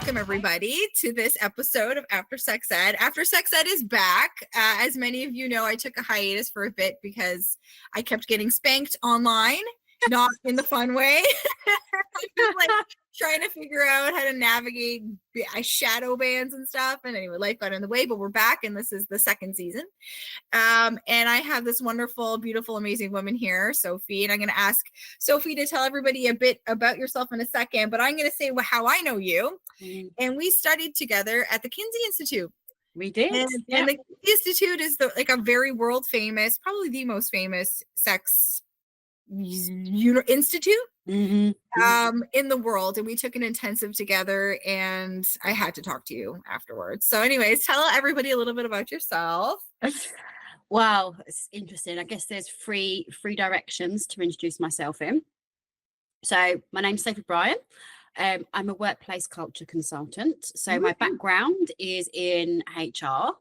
welcome everybody to this episode of After Sex Ed. After Sex Ed is back. As many of you know, I took a hiatus for a bit because I kept getting spanked online, not in the fun way. Like trying to figure out how to navigate shadow bans and stuff. And anyway, life got in the way, but we're back and this is the second season. And I have this wonderful, beautiful, amazing woman here, Sophie, and I'm going to ask Sophie to tell everybody a bit about yourself in a second, but I'm going to say how I know you. And we studied together at the Kinsey Institute. We did. And the Kinsey Institute is like a very world famous, probably the most famous sex institute in the world. And we took an intensive together and I had to talk to you afterwards. So anyways, tell everybody a little bit about yourself. Wow, it's interesting. I guess there's three directions to introduce myself in. So my name's Sophie Bryan. I'm a workplace culture consultant. So my background is in HR.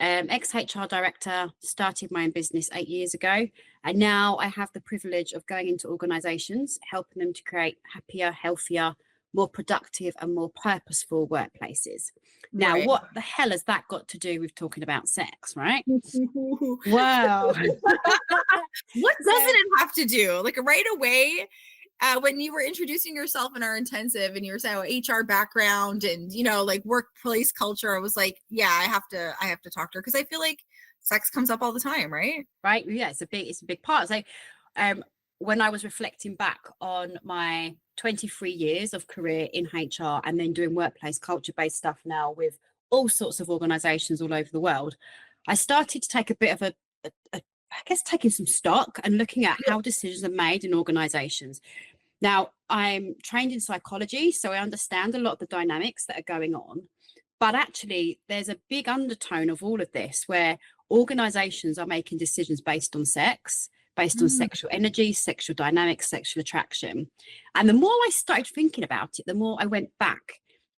Ex-HR director, started my own business 8 years ago. And now I have the privilege of going into organizations, helping them to create happier, healthier, more productive and more purposeful workplays. Now, what the hell has that got to do with talking about sex, right? Wow. What doesn't it have to do? Like right away, when you were introducing yourself in our intensive and you were saying HR background and, you know, like workplace culture, I was like, yeah, I have to talk to her because I feel like sex comes up all the time, right? Right. Yeah, it's a big part. So when I was reflecting back on my 23 years of career in HR and then doing workplace culture-based stuff now with all sorts of organizations all over the world, I started to take a bit of I guess taking some stock and looking at how decisions are made in organizations. Now, I'm trained in psychology, so I understand a lot of the dynamics that are going on. But actually, there's a big undertone of all of this where organizations are making decisions based on sex, based on sexual energy, sexual dynamics, sexual attraction. And the more I started thinking about it, the more I went back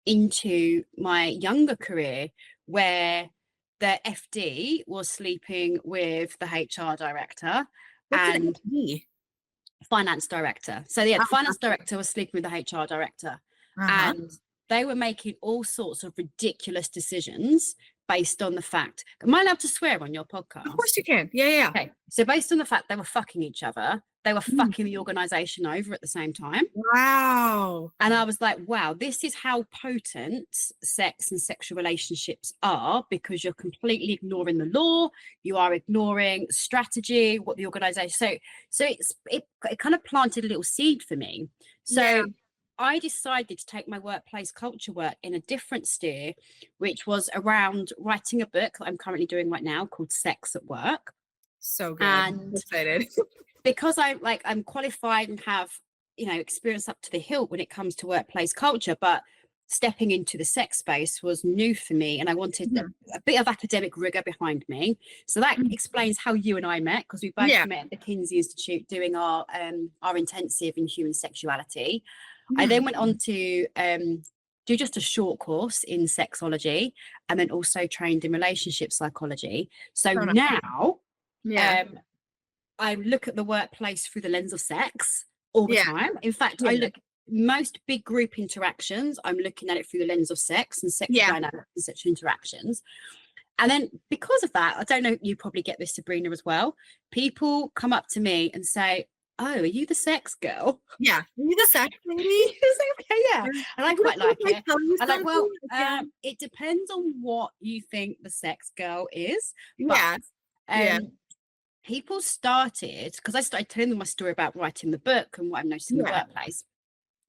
into my younger career where the FD was sleeping with the HR director and finance director. So yeah, the finance director was sleeping with the HR director and they were making all sorts of ridiculous decisions based on the fact, am I allowed to swear on your podcast? Of course you can. Yeah. Okay. So based on the fact they were fucking each other, they were fucking the organization over at the same time. Wow. And I was like, wow, this is how potent sex and sexual relationships are because you're completely ignoring the law. You are ignoring strategy, what the organization. So it kind of planted a little seed for me. So I decided to take my workplace culture work in a different steer, which was around writing a book that I'm currently doing right now called Sex at Work. So good. And I'm excited. Because I'm qualified and have, you know, experience up to the hilt when it comes to workplace culture, but stepping into the sex space was new for me and I wanted a bit of academic rigor behind me. So that explains how you and I met, because we both met at the Kinsey Institute doing our intensive in human sexuality. I then went on to do just a short course in sexology and then also trained in relationship psychology. So now I look at the workplace through the lens of sex all the time. In fact, I look most big group interactions, I'm looking at it through the lens of sex and sexual dynamics and sexual interactions. And then because of that, I don't know, you probably get this, Sabrina, as well. People come up to me and say, oh, are you the sex girl? Yeah. Are you the sex lady? Okay, yeah. And I quite like it. I'm like, well, it depends on what you think the sex girl is. But, people started, because I started telling them my story about writing the book and what I've noticed in the workplace.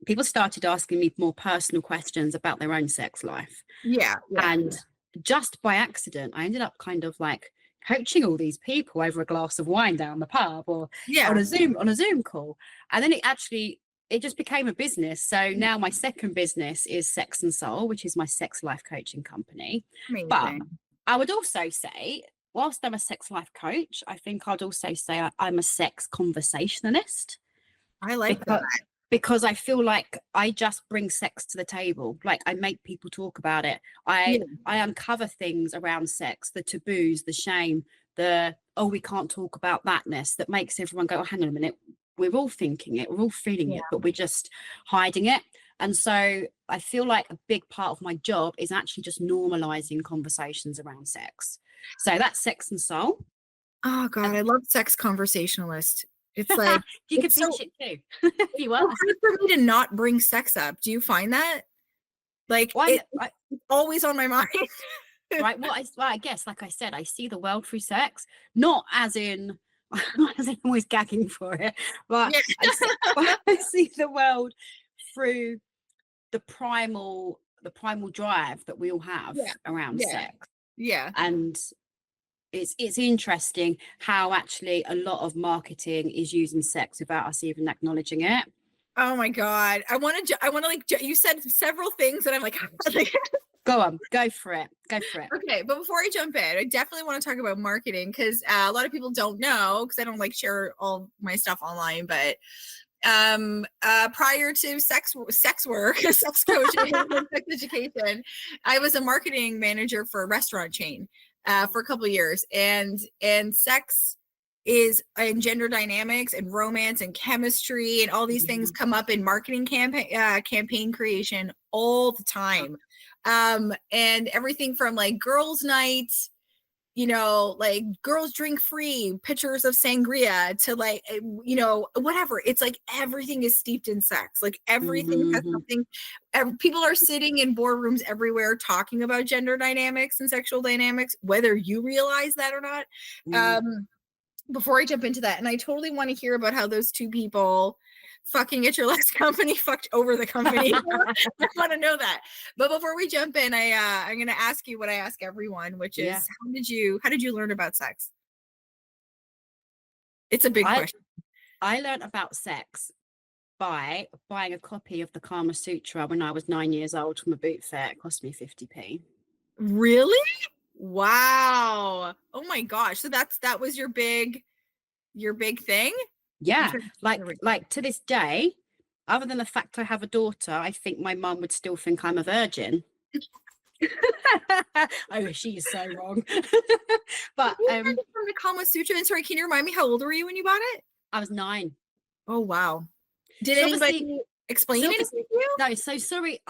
People started asking me more personal questions about their own sex life. And just by accident, I ended up kind of like coaching all these people over a glass of wine down the pub or on a Zoom call. And then it just became a business. So now my second business is Sex and Soul, which is my sex life coaching company. Amazing. But I would also say, whilst I'm a sex life coach, I think I'd also say I'm a sex conversationalist. I like that. Because I feel like I just bring sex to the table. Like I make people talk about it. I uncover things around sex, the taboos, the shame, we can't talk about thatness that makes everyone go, oh, hang on a minute. We're all thinking it, we're all feeling it, but we're just hiding it. And so I feel like a big part of my job is actually just normalizing conversations around sex. So that's Sex and Soul. Oh God, I love sex conversationalist. It's like You could it's so, teach it too if you so want. hard for me to not bring sex up. Do you find that? Like Well, it's always on my mind. right. Well, I guess, like I said, I see the world through sex, not as in, not as in always gagging for it, but Yeah. I see the world through the primal drive that we all have Yeah. around Yeah. sex. Yeah. And it's interesting how actually a lot of marketing is using sex without us even acknowledging it. Oh my God. I want to like, you said several things and I'm like, Go on, go for it. okay. But before I jump in, I definitely want to talk about marketing because a lot of people don't know because I don't like share all my stuff online, but prior to sex work, sex coaching, and sex education, I was a marketing manager for a restaurant chain for a couple of years, and sex is and gender dynamics and romance and chemistry and all these things come up in marketing campaign creation all the time, and everything from like girls' night, you know, like girls drink free pictures of sangria to like, you know, whatever. It's like everything is steeped in sex. Like everything has something. People are sitting in boardrooms everywhere talking about gender dynamics and sexual dynamics, whether you realize that or not. Before I jump into that, and I totally want to hear about how those two people fucking at your last company fucked over the company. I want to know that. But before we jump in, I'm going to ask you what I ask everyone, which is how did you learn about sex? It's a big question. I learned about sex by buying a copy of the Kama Sutra when I was 9 years old from a boot fair. It cost me 50p. Really? Wow. Oh my gosh. So that was your big thing? Yeah, like to this day, other than the fact I have a daughter, I think my mum would still think I'm a virgin. Oh, she is so wrong. But from the Kama Sutra, and sorry, can you remind me how old were you when you bought it? I was 9. Oh wow. Did So anybody explain so it to you? No, so sorry.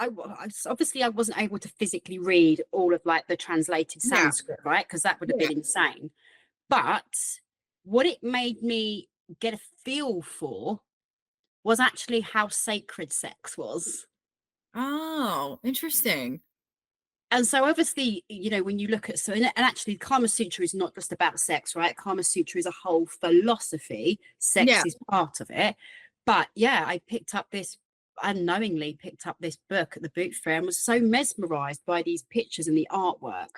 Obviously I wasn't able to physically read all of like the translated Sanskrit, right? Because that would have been insane. But what it made me get a feel for was actually how sacred sex was. Oh, interesting. And so obviously, you know, when you look at and actually Kama Sutra is not just about sex, right? Kama Sutra is a whole philosophy. Sex is part of it. But yeah, I unknowingly picked up this book at the boot fair and was so mesmerized by these pictures and the artwork.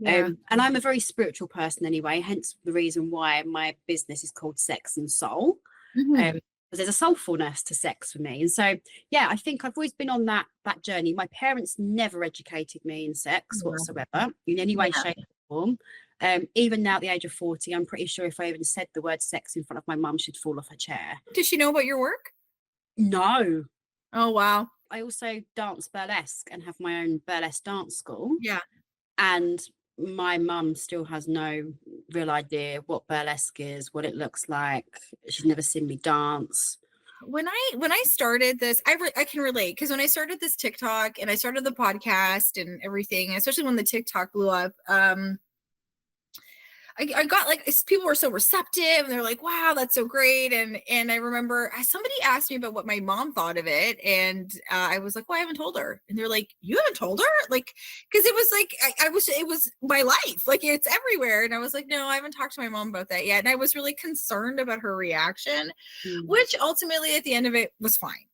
And I'm a very spiritual person anyway, hence the reason why my business is called Sex and Soul. Because there's a soulfulness to sex for me. And so, yeah, I think I've always been on that journey. My parents never educated me in sex whatsoever, in any way, shape, or form. Even now at the age of 40, I'm pretty sure if I even said the word sex in front of my mum, she'd fall off her chair. Does she know about your work? No. Oh, wow. I also dance burlesque and have my own burlesque dance school. Yeah. And my mum still has no real idea what burlesque is, what it looks like. She's never seen me dance. When I started this, I can relate because when I started this TikTok and I started the podcast and everything, especially when the TikTok blew up, I got like people were so receptive and they're like, wow, that's so great. And I remember somebody asked me about what my mom thought of it. And I was like, well, I haven't told her. And they're like, you haven't told her? Like, because it was like, it was my life. Like it's everywhere. And I was like, no, I haven't talked to my mom about that yet. And I was really concerned about her reaction, which ultimately at the end of it was fine.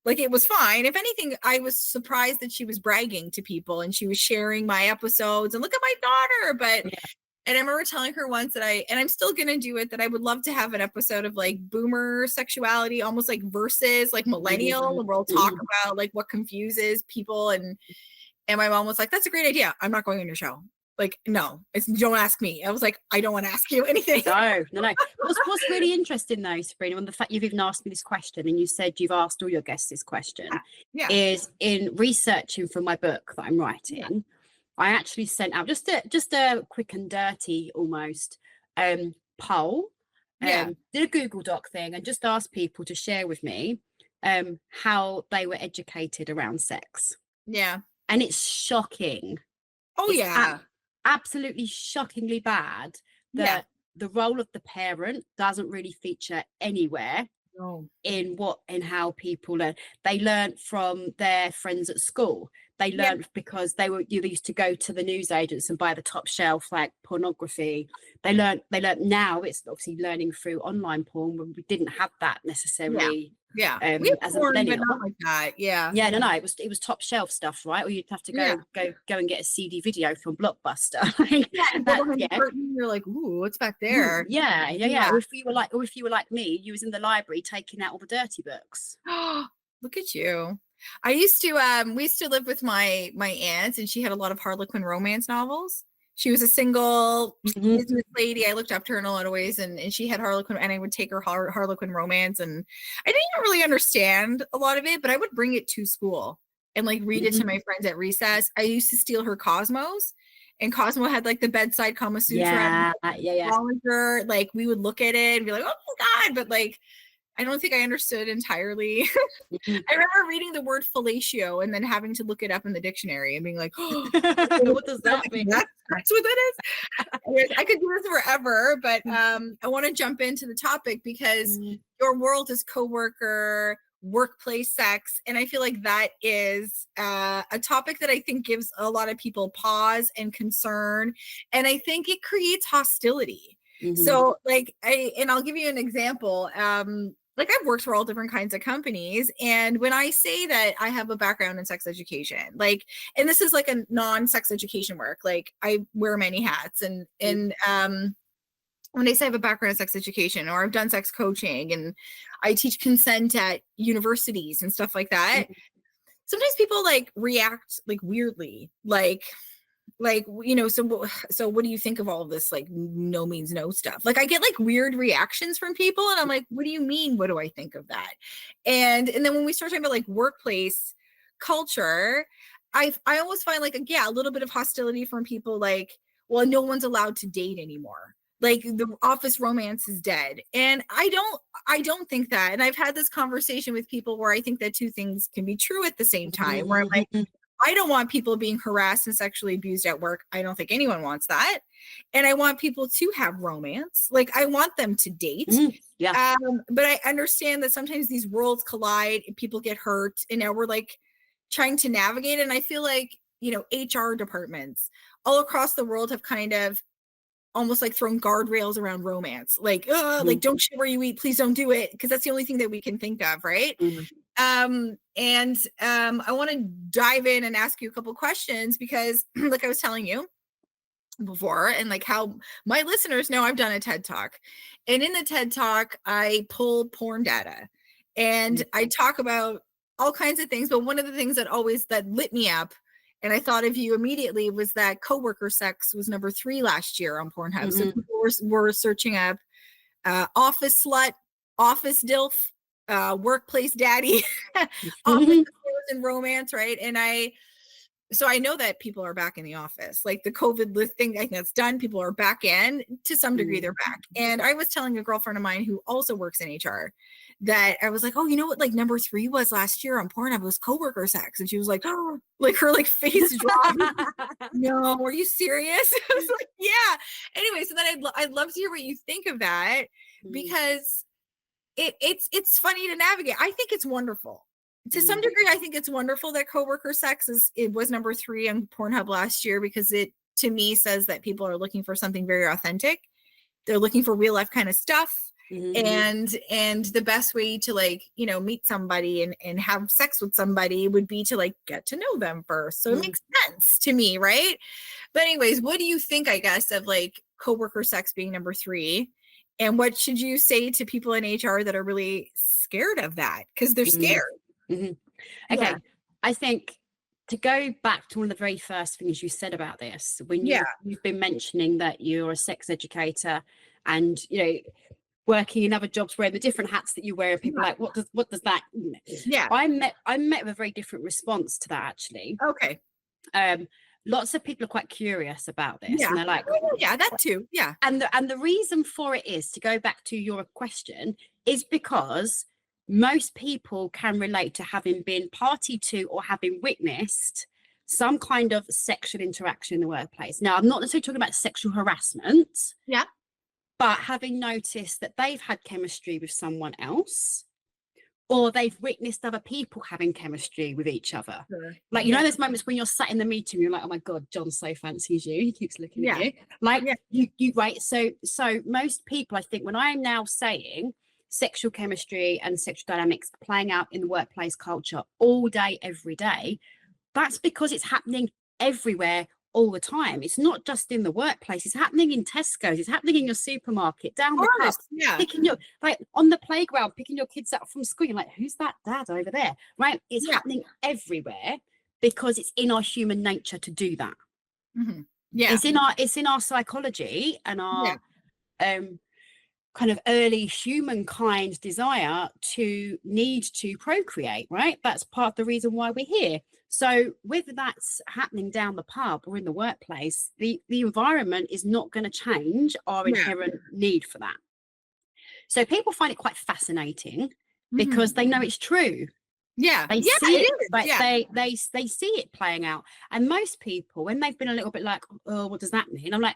Like it was fine. If anything, I was surprised that she was bragging to people and she was sharing my episodes and look at my daughter. But and I remember telling her once that I'm still going to do it, that I would love to have an episode of like boomer sexuality, almost like versus like millennial, and we'll talk about like what confuses people. And my mom was like, that's a great idea. I'm not going on your show. Like, no, don't ask me. I was like, I don't want to ask you anything. No. What's really interesting though, Sabrina, and the fact you've even asked me this question and you said you've asked all your guests this question, is in researching for my book that I'm writing, I actually sent out just a quick and dirty almost poll. Did a Google Doc thing and just asked people to share with me how they were educated around sex. Yeah. And it's shocking. Oh, It's yeah. absolutely shockingly bad Yeah. that the role of the parent doesn't really feature anywhere No. in how people learn. They learn from their friends at school. They Yeah. learned because you used to go to the newsagents and buy the top shelf like pornography. They learned now it's obviously learning through online porn when we didn't have that necessarily. Yeah. We have As a porn, but millennial. not like that. Yeah. Yeah, no, it was top shelf stuff, right? Or you'd have to go and get a CD video from Blockbuster. You're like, ooh, what's back there? Yeah. Or if you were like me, you was in the library taking out all the dirty books. Look at you. I used to we used to live with my aunt, and she had a lot of Harlequin romance novels. She was a single business lady. I looked up to her in a lot of ways, and she had Harlequin, and I would take her Harlequin romance, and I didn't even really understand a lot of it, but I would bring it to school and like read it to my friends at recess. I used to steal her Cosmos, and Cosmo had like the bedside Kama Sutra. Like we would look at it and be like, oh my God, but like I don't think I understood entirely. I remember reading the word fellatio and then having to look it up in the dictionary and being like, oh, what does that mean? That's what that is. I could do this forever, but I want to jump into the topic because your world is coworker, workplace sex. And I feel like that is a topic that I think gives a lot of people pause and concern. And I think it creates hostility. So like I'll give you an example. Like I've worked for all different kinds of companies. And when I say that I have a background in sex education, like, and this is like a non-sex education work, like I wear many hats and when I say I have a background in sex education or I've done sex coaching and I teach consent at universities and stuff like that, sometimes people like react like weirdly, like, you know, so what do you think of all of this like no means no stuff? Like I get like weird reactions from people and I'm like, what do you mean? What do I think of that? And then when we start talking about like workplace culture, I almost find like a little bit of hostility from people like, well, no one's allowed to date anymore. Like the office romance is dead. And I don't think that. And I've had this conversation with people where I think that two things can be true at the same time, where I'm like, I don't want people being harassed and sexually abused at work. I don't think anyone wants that. And I want people to have romance. Like I want them to date. But I understand that sometimes these worlds collide and people get hurt. And now we're like trying to navigate it. And I feel like, you know, HR departments all across the world have kind of almost like thrown guardrails around romance. Like, like don't shit where you eat. Please don't do it. Because that's the only thing that we can think of. Right. I want to dive in and ask you a couple questions because like I was telling you before and like how my listeners know I've done a TED Talk, and in the TED Talk I pull porn data and I talk about all kinds of things, but one of the things that lit me up and I thought of you immediately was that coworker sex was number 3 last year on Pornhub. So people were searching up office slut, office dilf, workplace daddy, office and romance, right? And I know that people are back in the office. Like the COVID thing, I think that's done. People are back in to some degree. They're back. And I was telling a girlfriend of mine who also works in HR that I was like, oh, you know what? Like number 3 was last year on Pornhub was coworker sex, and she was like, oh, like her like face dropped. No, are you serious? I was like, yeah. Anyway, so then I'd love to hear what you think of that because it's funny to navigate. I think it's wonderful. To some degree, I think it's wonderful that coworker sex was number 3 on Pornhub last year because it, to me, says that people are looking for something very authentic. They're looking for real life kind of stuff. And the best way to like, you know, meet somebody and have sex with somebody would be to like get to know them first. So it makes sense to me, right? But anyways, what do you think, I guess, of like coworker sex being number 3? And what should you say to people in HR that are really scared of that? Because they're scared. Okay. Yeah. I think to go back to one of the very first things you said about this, when you've been mentioning that you're a sex educator and, you know, working in other jobs wearing the different hats that you wear, and people are like, what does that mean? Yeah. I met with a very different response to that, actually. Okay. Lots of people are quite curious about this, and they're like, oh, yeah, that too. Yeah. And the reason for it is, to go back to your question, is because most people can relate to having been party to or having witnessed some kind of sexual interaction in the workplace. Now, I'm not necessarily talking about sexual harassment, Yeah. but having noticed that they've had chemistry with someone else, or they've witnessed other people having chemistry with each other. Sure. Like, you know, there's moments when you're sat in the meeting, you're like, oh my God, John so fancies you. He keeps looking at you. Like, you right. So most people, I think, when I am now saying sexual chemistry and sexual dynamics playing out in the workplace culture all day, every day, that's because it's happening everywhere all the time. It's not just in the workplace, it's happening in Tesco's, it's happening in your supermarket, down the pub, picking your, like on the playground, picking your kids up from school. You're like, who's that dad over there? Right? It's happening everywhere because it's in our human nature to do that. Yeah. It's in our psychology and our kind of early humankind desire to need to procreate, right? That's part of the reason why we're here. So whether that's happening down the pub or in the workplace, the environment is not going to change our inherent need for that. So people find it quite fascinating because they know it's true. Yeah. They see it, like they see it playing out. And most people, when they've been a little bit like, oh, what does that mean? I'm like,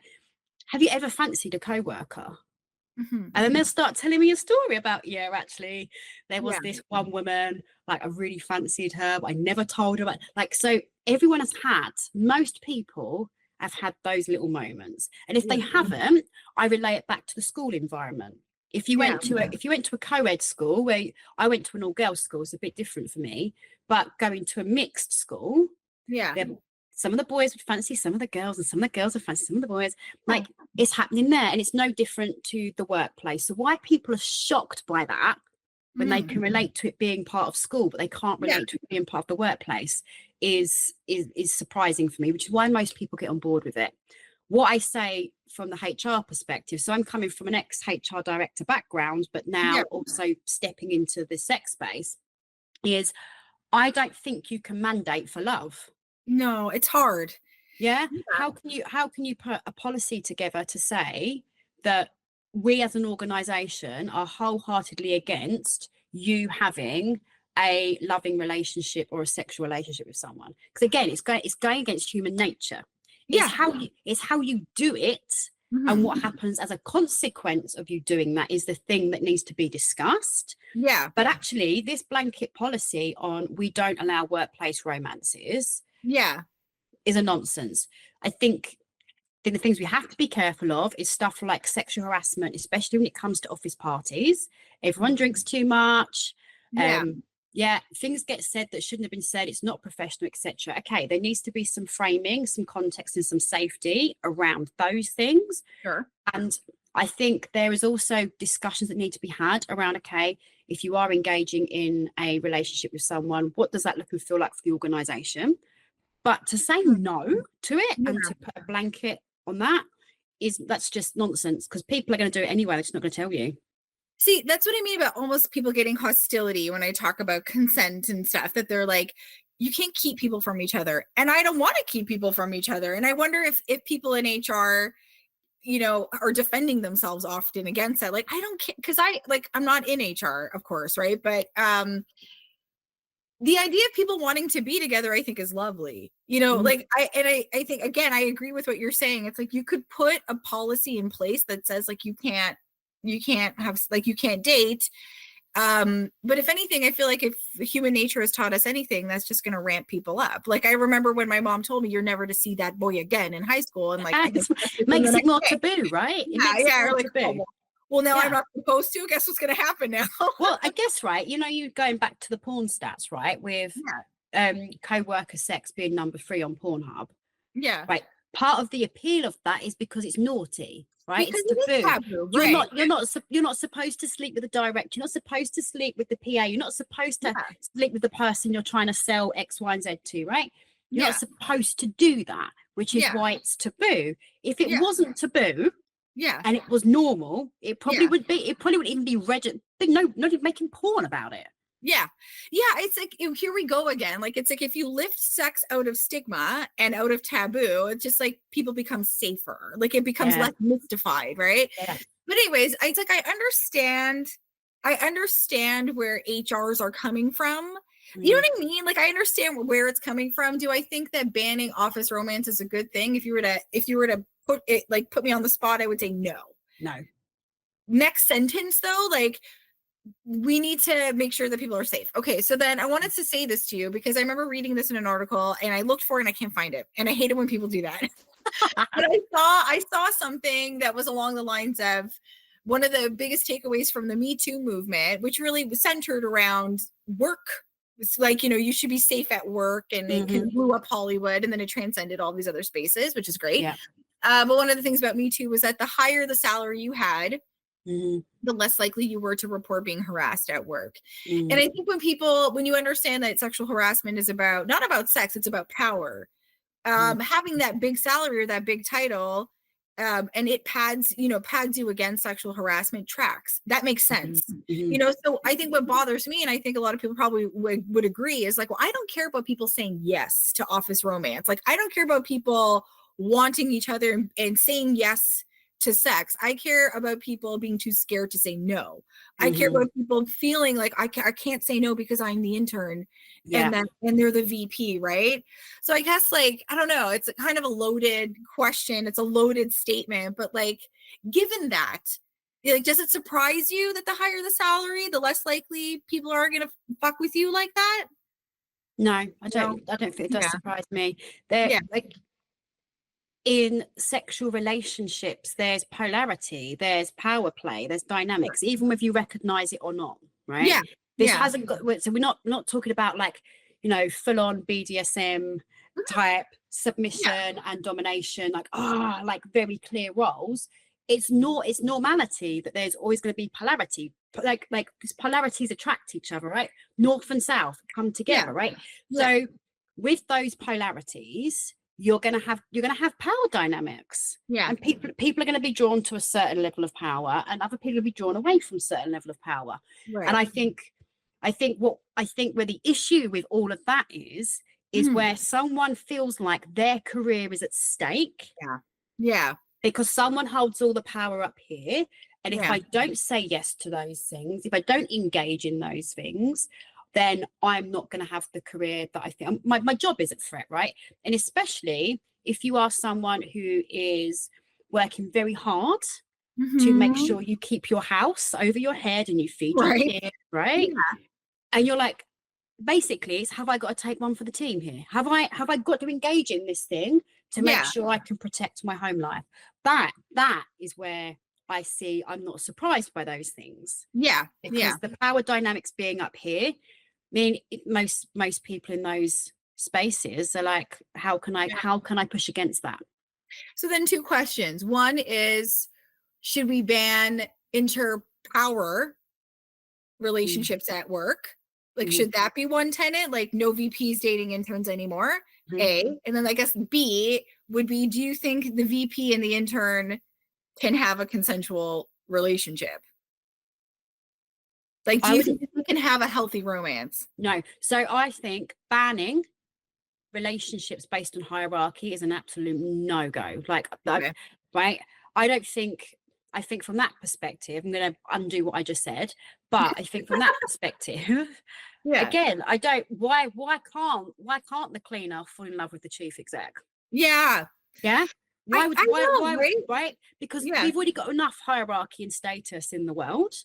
have you ever fancied a coworker? And then they'll start telling me a story about, yeah, actually, there was this one woman, like I really fancied her, but I never told her about, like, so everyone has had, most people have had those little moments. And if they haven't, I relay it back to the school environment. If you went to a co-ed school, where I went to an all-girls school, it's a bit different for me, but going to a mixed school, some of the boys would fancy some of the girls, and some of the girls would fancy some of the boys. Like, it's happening there, and it's no different to the workplace. So why people are shocked by that when they can relate to it being part of school, but they can't relate to it being part of the workplace is surprising for me, which is why most people get on board with it. What I say from the HR perspective, so I'm coming from an ex-HR director background, but now also stepping into the sex space, is I don't think you can mandate for love. No, it's hard. How can you put a policy together to say that we as an organization are wholeheartedly against you having a loving relationship or a sexual relationship with someone? Because again, it's going against human nature. It's how you do it, and what happens as a consequence of you doing that is the thing that needs to be discussed. But actually, this blanket policy on we don't allow workplace romances is a nonsense. I think the things we have to be careful of is stuff like sexual harassment, especially when it comes to office parties. Everyone drinks too much. Things get said that shouldn't have been said. It's not professional, etc. Okay, there needs to be some framing, some context, and some safety around those things. And I think there is also discussions that need to be had around, okay, if you are engaging in a relationship with someone, what does that look and feel like for the organization? But to say no to it and to put a blanket on that's just nonsense, because people are going to do it anyway. They're just not going to tell you. See, that's what I mean about almost people getting hostility when I talk about consent and stuff, that they're like, you can't keep people from each other. And I don't want to keep people from each other. And I wonder if people in HR, you know, are defending themselves often against that. Like, I don't care, because I'm not in HR, of course, right? But the idea of people wanting to be together, I think, is lovely. You know, like I think, again, I agree with what you're saying. It's like you could put a policy in place that says like you can't have, like, you can't date. But if anything, I feel like if human nature has taught us anything, that's just going to ramp people up. Like, I remember when my mom told me you're never to see that boy again in high school, and like makes it more taboo, right? It makes it more taboo. Well, now I'm not supposed to. Guess what's going to happen now? Well, I guess, right, you know, you going back to the porn stats, right, with co-worker sex being number 3 on Pornhub. Right. Part of the appeal of that is because it's naughty, right? Because it's taboo. It is taboo, right? You're not supposed to sleep with the director. You're not supposed to sleep with the PA. You're not supposed to sleep with the person you're trying to sell X, Y, and Z to, right? You're not supposed to do that, which is why it's taboo. If it wasn't taboo, and it was normal, it probably would be. It probably would even be registered. Not even making porn about it. It's like, here we go again. Like, it's like if you lift sex out of stigma and out of taboo, it's just like people become safer. Like, it becomes less mystified, right? But anyways, it's like I understand I understand where HRs are coming from. You know what I mean? Like, I understand where it's coming from. Do I think that banning office romance is a good thing? If you were to put it, like, put me on the spot, I would say no. No. Next sentence though, like, we need to make sure that people are safe. Okay, so then I wanted to say this to you because I remember reading this in an article and I looked for it and I can't find it. And I hate it when people do that. But I saw something that was along the lines of one of the biggest takeaways from the Metoo movement, which really was centered around work. It's like, you should be safe at work, and it kind of blew up Hollywood, and then it transcended all these other spaces, which is great. Yeah. But one of the things about Metoo was that the higher the salary you had, the less likely you were to report being harassed at work. And I think when you understand that sexual harassment is not about sex, it's about power. Having that big salary or that big title, and it pads you against sexual harassment tracks. That makes sense. So I think what bothers me, and I think a lot of people probably would agree, is like, well, I don't care about people saying yes to office romance. Like, I don't care about people wanting each other and saying yes to sex. I care about people being too scared to say no. I care about people feeling like I can't say no because I'm the intern, and they're the VP, right? So I guess, like, I don't know, it's kind of a loaded question, it's a loaded statement, but like, given that, like, does it surprise you that the higher the salary, the less likely people are gonna fuck with you like that? No, I don't think it does surprise me. Like, in sexual relationships, there's polarity, there's power play, there's dynamics, even if you recognize it or not, right? This hasn't got, so we're not talking about, like, full on BDSM type submission and domination, like very clear roles. It's normality that there's always going to be polarity, like because polarities attract each other, right? North and south come together, right? So with those polarities, you're gonna have power dynamics, and people are going to be drawn to a certain level of power, and other people will be drawn away from a certain level of power. And I think where the issue with all of that is where someone feels like their career is at stake, because someone holds all the power up here, and if I don't say yes to those things, if I don't engage in those things, then I'm not going to have the career that I think my job is at threat, right? And especially if you are someone who is working very hard to make sure you keep your house over your head and you feed your kids, right? And you're like, basically, it's, have I got to take one for the team here? Have I got to engage in this thing to make sure I can protect my home life? That is where I see I'm not surprised by those things. Because the power dynamics being up here, I mean, most people in those spaces are like, how can I push against that? So then 2 questions. One is, should we ban inter-power relationships at work? Like, should that be one tenet? Like, no VPs dating interns anymore? A. And then I guess B would be, do you think the VP and the intern can have a consensual relationship? Like, do you think we can have a healthy romance? No. So I think banning relationships based on hierarchy is an absolute no-go. Like, right? I think from that perspective, I'm going to undo what I just said, but I think from that perspective, again, why can't the cleaner fall in love with the chief exec? Right? Because we've already got enough hierarchy and status in the world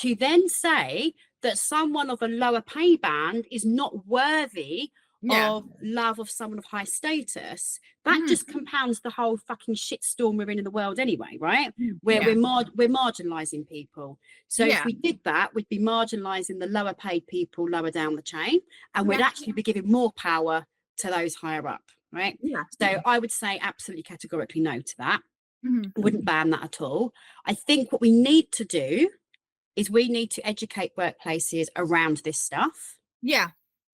to then say that someone of a lower pay band is not worthy of love of someone of high status. That just compounds the whole fucking shitstorm we're in the world anyway, right? Where we're marginalizing people. So if we did that, we'd be marginalizing the lower paid people lower down the chain, and we'd actually be giving more power to those higher up, right? So I would say absolutely categorically no to that. Wouldn't ban that at all. I think what we need to do is we need to educate workplaces around this stuff.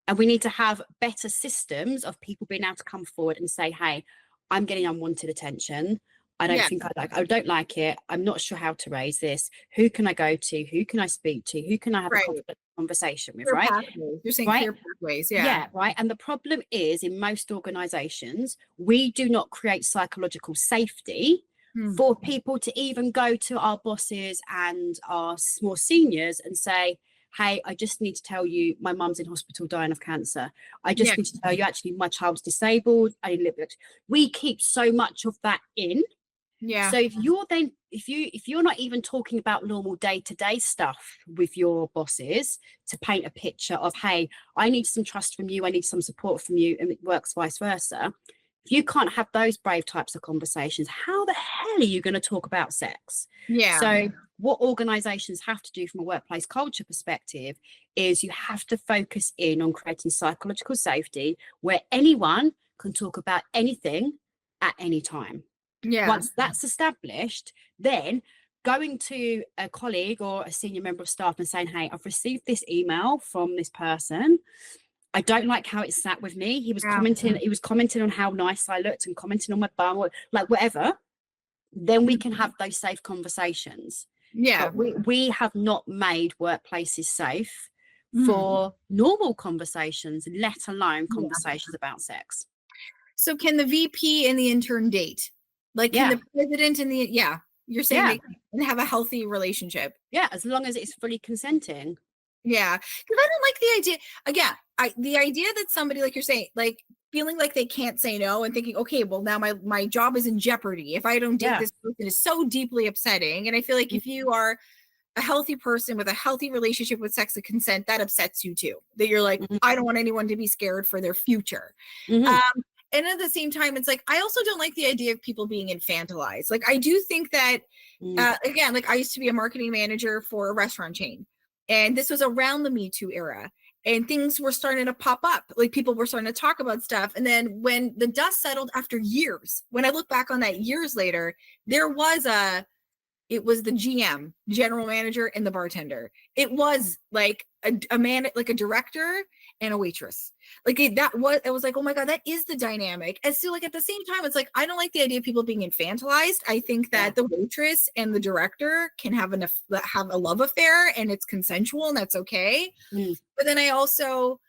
And we need to have better systems of people being able to come forward and say, hey, I'm getting unwanted attention. I don't like it. I'm not sure how to raise this. Who can I go to? Who can I speak to? Who can I have a conversation with? Clear pathways. You're saying clear pathways. Right. And the problem is, in most organizations, we do not create psychological safety for people to even go to our bosses and our more seniors and say, hey, I just need to tell you my mum's in hospital dying of cancer. I just need to tell you, actually, my child's disabled. We keep so much of that in. Yeah. So if you're not even talking about normal day-to-day stuff with your bosses to paint a picture of, hey, I need some trust from you, I need some support from you, and it works vice versa. If you can't have those brave types of conversations, how the hell are you going to talk about sex? Yeah. So what organizations have to do from a workplace culture perspective is you have to focus in on creating psychological safety where anyone can talk about anything at any time. Yeah. Once that's established, then going to a colleague or a senior member of staff and saying, hey, I've received this email from this person. I don't like how it sat with me. He was commenting on how nice I looked and commenting on my bum, or like whatever. Then we can have those safe conversations. Yeah. But we have not made workplaces safe for normal conversations, let alone conversations about sex. So can the VP and the intern date? Like, can the president and the, you're saying they can have a healthy relationship? Yeah, as long as it's fully consenting. Yeah, because I don't like the idea. Again, the idea that somebody, like you're saying, like feeling like they can't say no and thinking, okay, well now my job is in jeopardy if I don't date this person is so deeply upsetting. And I feel like if you are a healthy person with a healthy relationship with sex and consent, that upsets you too. That you're like, I don't want anyone to be scared for their future. And at the same time, it's like, I also don't like the idea of people being infantilized. Like, I do think that, again, like I used to be a marketing manager for a restaurant chain. And this was around the Metoo era. And things were starting to pop up. Like people were starting to talk about stuff. And then when the dust settled after years, when I look back on that years later, it was the GM, general manager, and the bartender. It was like a man, like a director and a waitress. Like it was like, oh my God, that is the dynamic. And so like at the same time, it's like, I don't like the idea of people being infantilized. I think that the waitress and the director can have a love affair and it's consensual and that's okay. But then I also,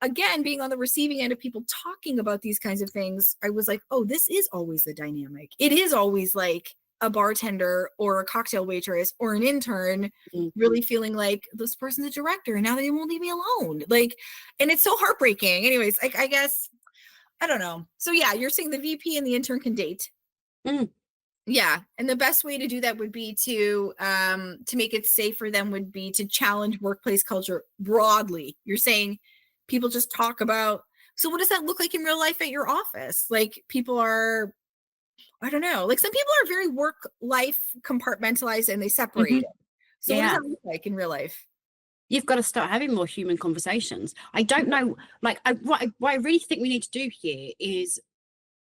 again, being on the receiving end of people talking about these kinds of things, I was like, oh, this is always the dynamic. It is always like a bartender or a cocktail waitress or an intern really feeling like this person's a director and now they won't leave me alone. Like, and it's so heartbreaking. Anyways, I guess, I don't know. So yeah, you're saying the VP and the intern can date. Yeah. And the best way to do that would be to make it safe for them would be to challenge workplace culture broadly. You're saying people just talk about, so what does that look like in real life at your office? Like people are, I don't know. Like some people are very work life compartmentalized and they separate it. So what does that look like in real life? You've got to start having more human conversations. I don't know. Like what I really think we need to do here is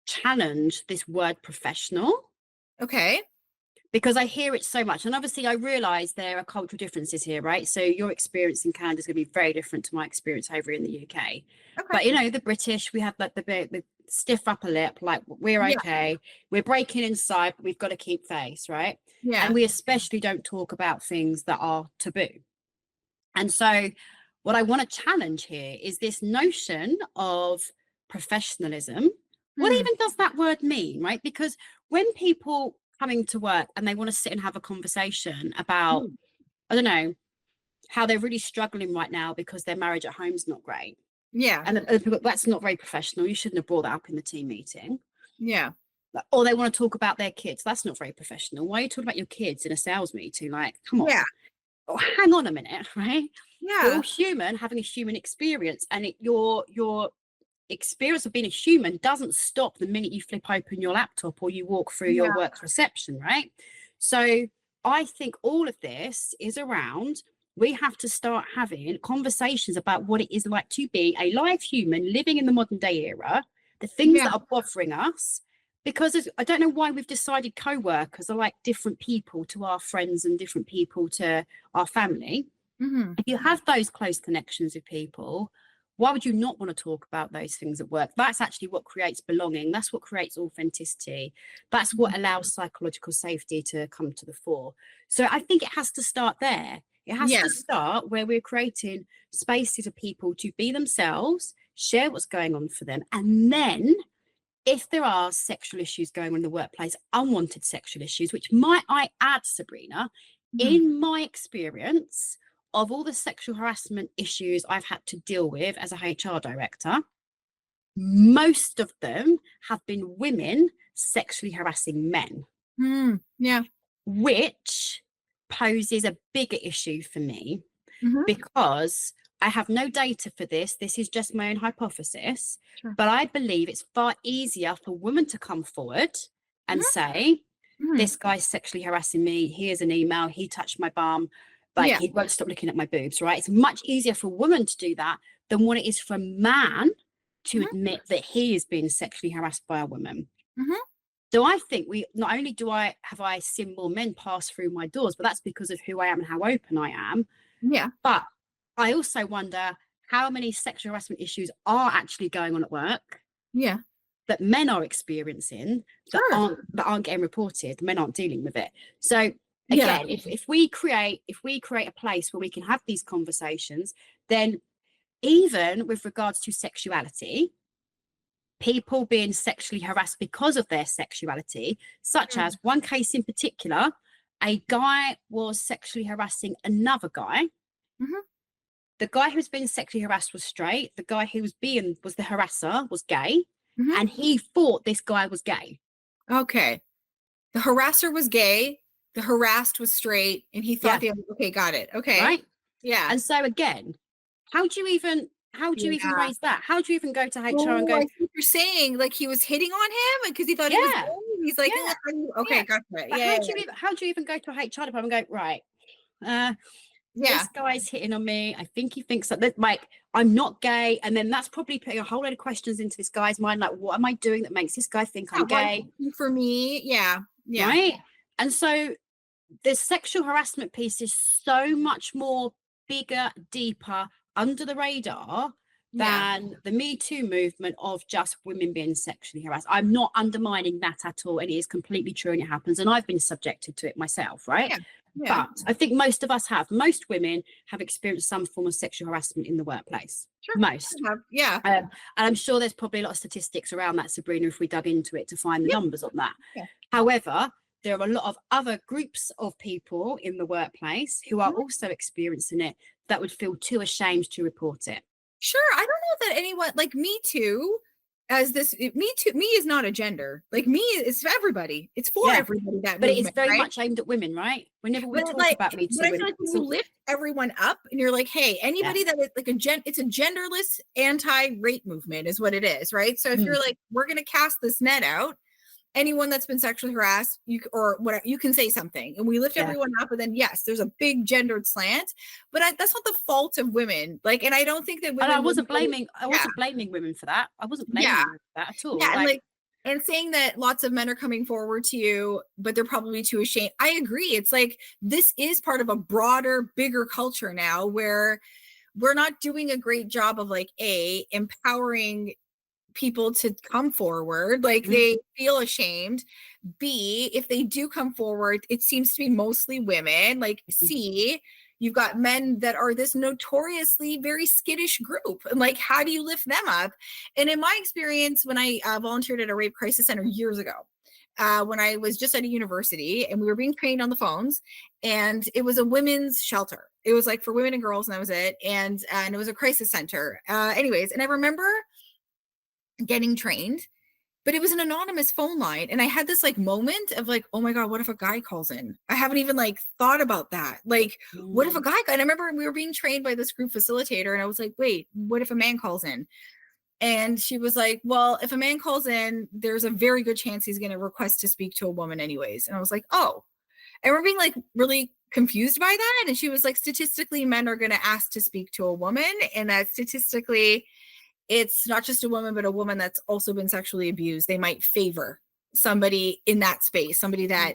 challenge this word professional. Okay. Because I hear it so much. And obviously I realize there are cultural differences here, right? So your experience in Canada is going to be very different to my experience over in the UK. Okay. But you know, the British, we have like the stiff upper lip, like we're okay, we're breaking inside, but we've got to keep face, right? And we especially don't talk about things that are taboo. And so what I want to challenge here is this notion of professionalism. What even does that word mean, right? Because when people coming to work and they want to sit and have a conversation about, I don't know, how they're really struggling right now because their marriage at home is not great. Yeah. And that's not very professional. You shouldn't have brought that up in the team meeting. Yeah. Or they want to talk about their kids. That's not very professional. Why are you talking about your kids in a sales meeting? Like, come on. Yeah. Oh, hang on a minute, right? Yeah. We're all human having a human experience. And your experience of being a human doesn't stop the minute you flip open your laptop or you walk through your work reception, right? So I think all of this is around, we have to start having conversations about what it is like to be a live human living in the modern day era, the things that are bothering us, because I don't know why we've decided co-workers are like different people to our friends and different people to our family. If you have those close connections with people, why would you not want to talk about those things at work? That's actually what creates belonging. That's what creates authenticity. That's what allows psychological safety to come to the fore. So I think it has to start there. It has to start where we're creating spaces for people to be themselves, share what's going on for them. And then if there are sexual issues going on in the workplace, unwanted sexual issues, which might I add, Sabrina, Mhm. in my experience of all the sexual harassment issues I've had to deal with as a HR director, most of them have been women sexually harassing men, Yeah. which poses a bigger issue for me Mhm. because I have no data for this. This is just my own hypothesis. Sure. But I believe it's far easier for women to come forward and Mhm. say, Mhm. this guy's sexually harassing me. Here's an email. He touched my bum. Like, Yeah. he won't stop looking at my boobs, right? It's much easier for a woman to do that than what it is for a man to Mhm. admit that he is being sexually harassed by a woman. Mhm. So I think we not only have I seen more men pass through my doors, but that's because of who I am and how open I am. Yeah. But I also wonder how many sexual harassment issues are actually going on at work Yeah. that men are experiencing Sure. that aren't getting reported. Men aren't dealing with it. So Yeah. again, if we create a place where we can have these conversations, then even with regards to sexuality, people being sexually harassed because of their sexuality, such Mm. as one case in particular, a guy was sexually harassing another guy. Mhm. The guy who was being sexually harassed was straight. The guy who was the harasser was gay. Mhm. And he thought this guy was gay. Okay. The harasser was gay, the harassed was straight, and he thought Yeah. the other, okay, got it. Okay. Right. Yeah. And so again, how do you even Yeah. raise that? How do you even go to HR and Oh, go, I see what you're saying. Like he was hitting on him because he thought he was yeah, gay. He's like, yeah, okay, yeah. gotcha. But Yeah. how do you even go to a HR department and go, right, uh, Yeah. this guy's hitting on me. I think he thinks that like I'm not gay. And then that's probably putting a whole load of questions into this guy's mind. Like, what am I doing that makes this guy think Yeah. I'm gay? For me, yeah. Yeah. Right. And so the sexual harassment piece is so much more bigger, deeper, under the radar Yeah. than the Me Too movement of just women being sexually harassed. I'm not undermining that at all. And it is completely true and it happens. And I've been subjected to it myself, right? Yeah. Yeah. But I think most of us have. Most women have experienced some form of sexual harassment in the workplace. Sure. Most. Yeah. And I'm sure there's probably a lot of statistics around that, Sabrina, if we dug into it to find the numbers on that. Yeah. However, there are a lot of other groups of people in the workplace who are also experiencing it that would feel too ashamed to report it. Sure. I don't know that anyone like Me Too Me Too, me is not a gender. Like me is for everybody. It's for Yeah. everybody, that But it is movement, very right? much aimed at women, right? Whenever we But talk like, about Me but I Too, feel like when you lift everyone up and you're like, hey, anybody that is like it's a genderless anti-rape movement is what it is, right? So if you're like, we're gonna cast this net out, anyone that's been sexually harassed, or whatever, you can say something, and we lift everyone up, and then yes, there's a big gendered slant, but that's not the fault of women. Like, and I don't think that and women. I wasn't blaming women for that. I wasn't blaming Yeah. women for that at all. Yeah, and Like, and saying that lots of men are coming forward to you, but they're probably too ashamed. I agree. It's like this is part of a broader, bigger culture now where we're not doing a great job of like empowering people to come forward. Like they feel ashamed. B, if they do come forward, it seems to be mostly women. Like C, you've got men that are this notoriously very skittish group. And like, how do you lift them up? And in my experience, when I volunteered at a rape crisis center years ago, when I was just at a university and we were being trained on the phones, and it was a women's shelter. It was like for women and girls, and that was it. And it was a crisis center. Anyways, and I remember getting trained, but it was an anonymous phone line, and I had this like moment of like, oh my god, what if a guy calls in? I haven't even like thought about that. Like, what if a guy? And I remember we were being trained by this group facilitator, and I was like, wait, what if a man calls in? And she was like, well, if a man calls in, there's a very good chance he's going to request to speak to a woman anyways. And I was like, oh. And we're being like really confused by that. And she was like, statistically, men are going to ask to speak to a woman, and that statistically it's not just a woman, but a woman that's also been sexually abused. They might favor somebody in that space, somebody that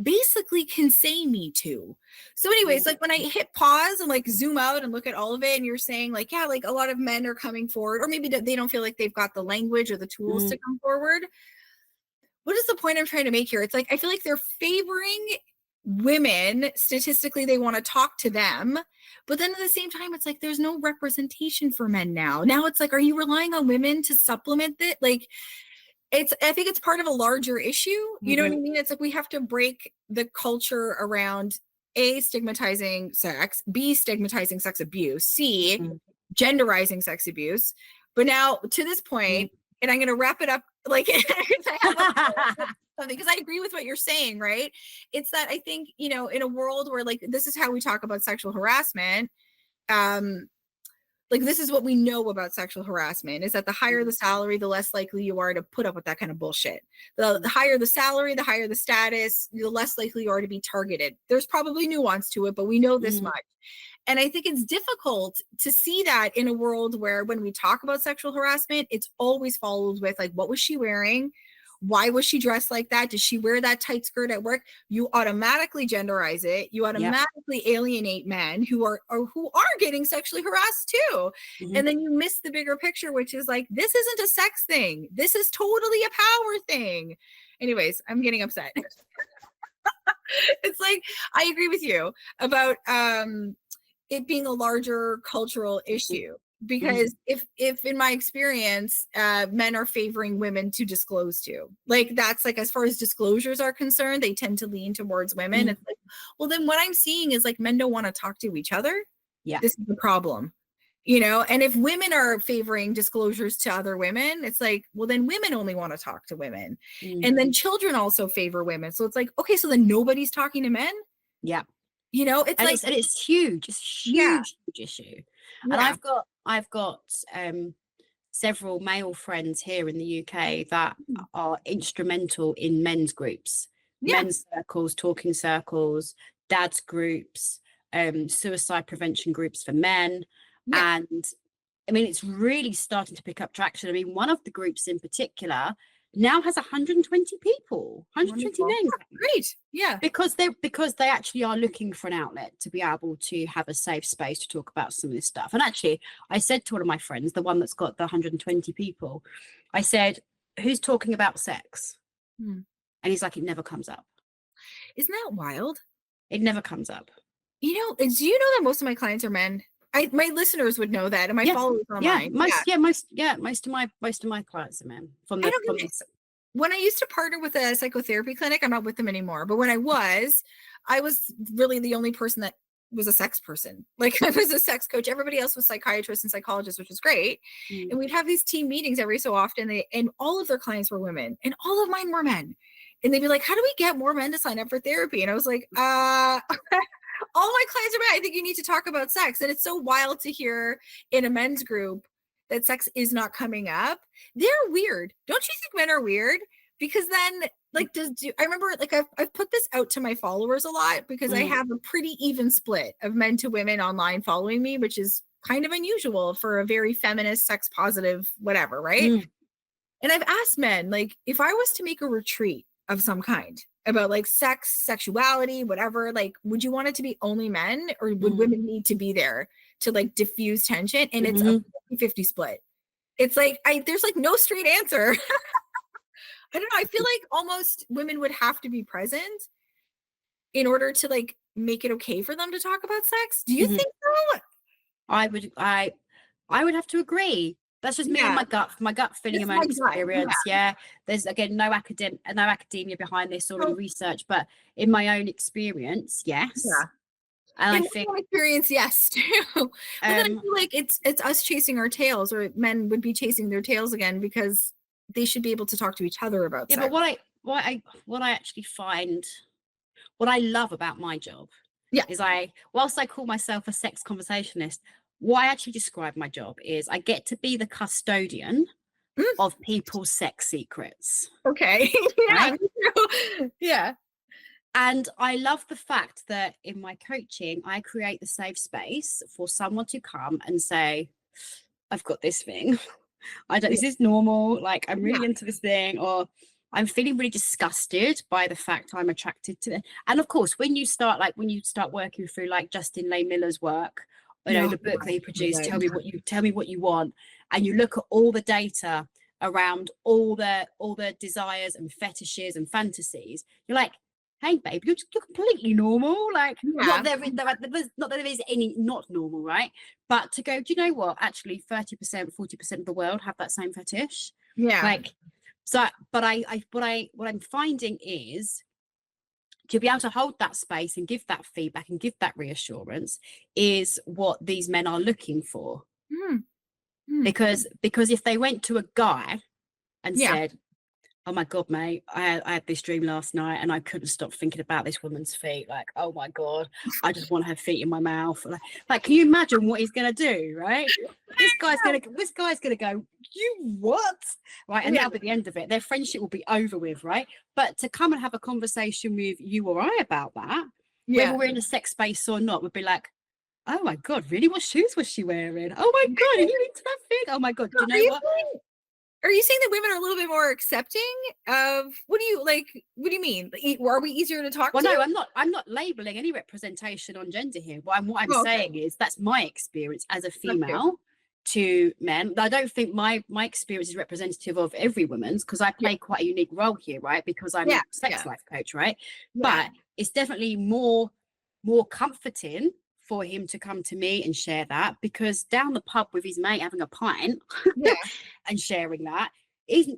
basically can say Me Too. So anyways, like when I hit pause and like zoom out and look at all of it, and you're saying like, yeah, like a lot of men are coming forward, or maybe they don't feel like they've got the language or the tools to come forward. What is the point I'm trying to make here? It's like, I feel like they're favoring women. Statistically, they want to talk to them, but then at the same time, it's like there's no representation for men now. Now it's like, are you relying on women to supplement it? Like, I think it's part of a larger issue. You know what I mean? It's like we have to break the culture around A, stigmatizing sex, B, stigmatizing sex abuse, C, genderizing sex abuse. But now to this point, and I'm going to wrap it up like because I agree with what you're saying, right? It's that I think, you know, in a world where like this is how we talk about sexual harassment, like this is what we know about sexual harassment is that the higher the salary, the less likely you are to put up with that kind of bullshit. The higher the salary, the higher the status, the less likely you are to be targeted. There's probably nuance to it, but we know this much. And I think it's difficult to see that in a world where when we talk about sexual harassment, it's always followed with like, what was she wearing? Why was she dressed like that? Did she wear that tight skirt at work? You automatically genderize it. You automatically alienate men who are getting sexually harassed too. And then you miss the bigger picture, which is like, this isn't a sex thing. This is totally a power thing. Anyways, I'm getting upset. It's like, I agree with you about it being a larger cultural issue. Because if in my experience, men are favoring women to disclose to, like that's like as far as disclosures are concerned, they tend to lean towards women. It's like, well, then what I'm seeing is like men don't want to talk to each other. Yeah, this is the problem, you know. And if women are favoring disclosures to other women, it's like, well, then women only want to talk to women, and then children also favor women. So it's like, okay, so then nobody's talking to men. Yeah, you know, it's and like it's huge. It's huge issue. And I've got several male friends here in the UK that are instrumental in men's groups, men's circles, talking circles, dads groups, suicide prevention groups for men. And I mean, it's really starting to pick up traction. I mean, one of the groups in particular now has 120 people, 120 men. Great. Yeah. Because they actually are looking for an outlet to be able to have a safe space to talk about some of this stuff. And actually, I said to one of my friends, the one that's got the 120 people, I said, who's talking about sex? And he's like, it never comes up. Isn't that wild? It never comes up. You know, do you know that most of my clients are men? My listeners would know that, and my followers online. Most of my clients are men. When I used to partner with a psychotherapy clinic, I'm not with them anymore. But when I was really the only person that was a sex person. Like I was a sex coach. Everybody else was psychiatrists and psychologists, which was great. And we'd have these team meetings every so often. And all of their clients were women, and all of mine were men. And they'd be like, "How do we get more men to sign up for therapy?" And I was like, all my clients are men. I think you need to talk about sex. And it's so wild to hear in a men's group that sex is not coming up. They're weird. Don't you think men are weird? Because then like I remember like I've put this out to my followers a lot because I have a pretty even split of men to women online following me, which is kind of unusual for a very feminist, sex positive, whatever, right? And I've asked men, like, if I was to make a retreat of some kind about like sex, sexuality, whatever, like, would you want it to be only men, or would women need to be there to like diffuse tension? And it's a 50-50 split. It's like there's like no straight answer. I don't know. I feel like almost women would have to be present in order to like make it okay for them to talk about sex. Do you think so? I would have to agree. That's just me and my gut feeling and my own experience. There's again no academia behind this or any research, but in my own experience, yes. And I think experience, yes, too. But then I feel like it's us chasing our tails, or men would be chasing their tails again because they should be able to talk to each other about sex. But what I actually find, what I love about my job is whilst I call myself a sex conversationalist, what I actually describe my job is I get to be the custodian of people's sex secrets. Okay. Right? Yeah. And I love the fact that in my coaching, I create the safe space for someone to come and say, I've got this thing. Is this normal? Like, I'm really into this thing, or I'm feeling really disgusted by the fact I'm attracted to it. And of course, when you start working through like Justin Lay Miller's work, you know, the book that he produced, tell me what you want, and you look at all the data around all the desires and fetishes and fantasies, you're like, hey babe, you're completely not that there is any not normal, right? But to go, do you know what, actually 30%, 40% of the world have that same fetish. Like So, but what I'm finding is to be able to hold that space and give that feedback and give that reassurance is what these men are looking for. Mm, mm. Because if they went to a guy and Yeah. said, oh my God, mate, I had this dream last night and I couldn't stop thinking about this woman's feet. Like, oh my God, I just want her feet in my mouth. Like, can you imagine what he's gonna do, right? This guy's gonna go, you what? Right. And Yeah. that'll be the end of it. Their friendship will be over with, right? But to come and have a conversation with you or I about that, Yeah. whether we're in a sex space or not, would be like, oh my God, really? What shoes was she wearing? Oh my God, are you into that thing? Oh my God, do you know what? Are you saying that women are a little bit more accepting of what do you mean? Are we easier to talk Well, to? no, I'm not labeling any representation on gender here. What I'm Oh, okay. saying is that's my experience as a That's good. female to men. I don't think my experience is representative of every woman's, because I play quite a unique role here, right? Because I'm Yeah, a sex yeah. life coach, right? Yeah. But it's definitely more comforting for him to come to me and share that, because down the pub with his mate having a pint Yeah. and sharing that, his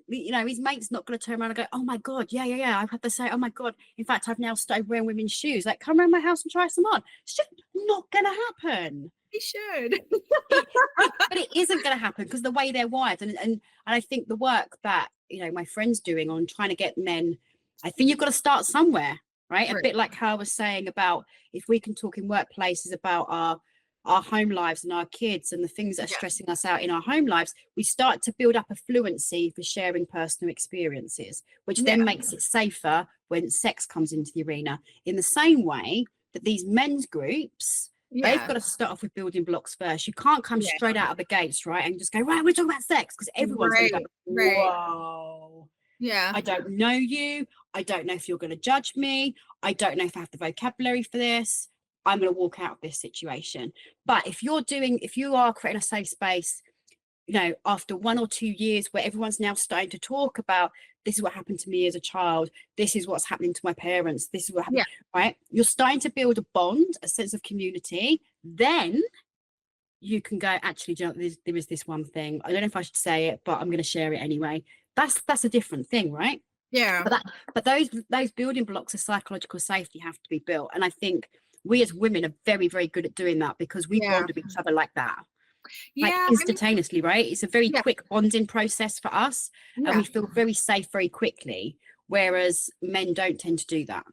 mate's not going to turn around and go, oh my God, yeah, I've had to say, oh my God, in fact, I've now started wearing women's shoes, like, come around my house and try some on. It's just not going to happen. He should. But it isn't going to happen because the way they're wired, and I think the work that my friend's doing on trying to get men, I think you've got to start somewhere, right? A bit like how I was saying about if we can talk in workplaces about our home lives and our kids and the things that are stressing us out in our home lives, we start to build up a fluency for sharing personal experiences, which then makes it safer when sex comes into the arena. In the same way that these men's groups, they've got to start off with building blocks first. You can't come straight out of the gates, right, and just go, right, we're talking about sex, because everyone's going to go, whoa. Yeah. I don't know you. I don't know if you're going to judge me. I don't know if I have the vocabulary for this. I'm going to walk out of this situation. But if you are creating a safe space, after 1 or 2 years where everyone's now starting to talk about, this is what happened to me as a child, this is what's happening to my parents, this is what happened, right? You're starting to build a bond, a sense of community. Then you can go, actually, there is this one thing. I don't know if I should say it, but I'm going to share it anyway. That's a different thing, right? Yeah. But those building blocks of psychological safety have to be built. And I think we as women are very, very good at doing that, because we bond with each other like that. Like instantaneously, right? It's a very quick bonding process for us, and we feel very safe very quickly, whereas men don't tend to do that.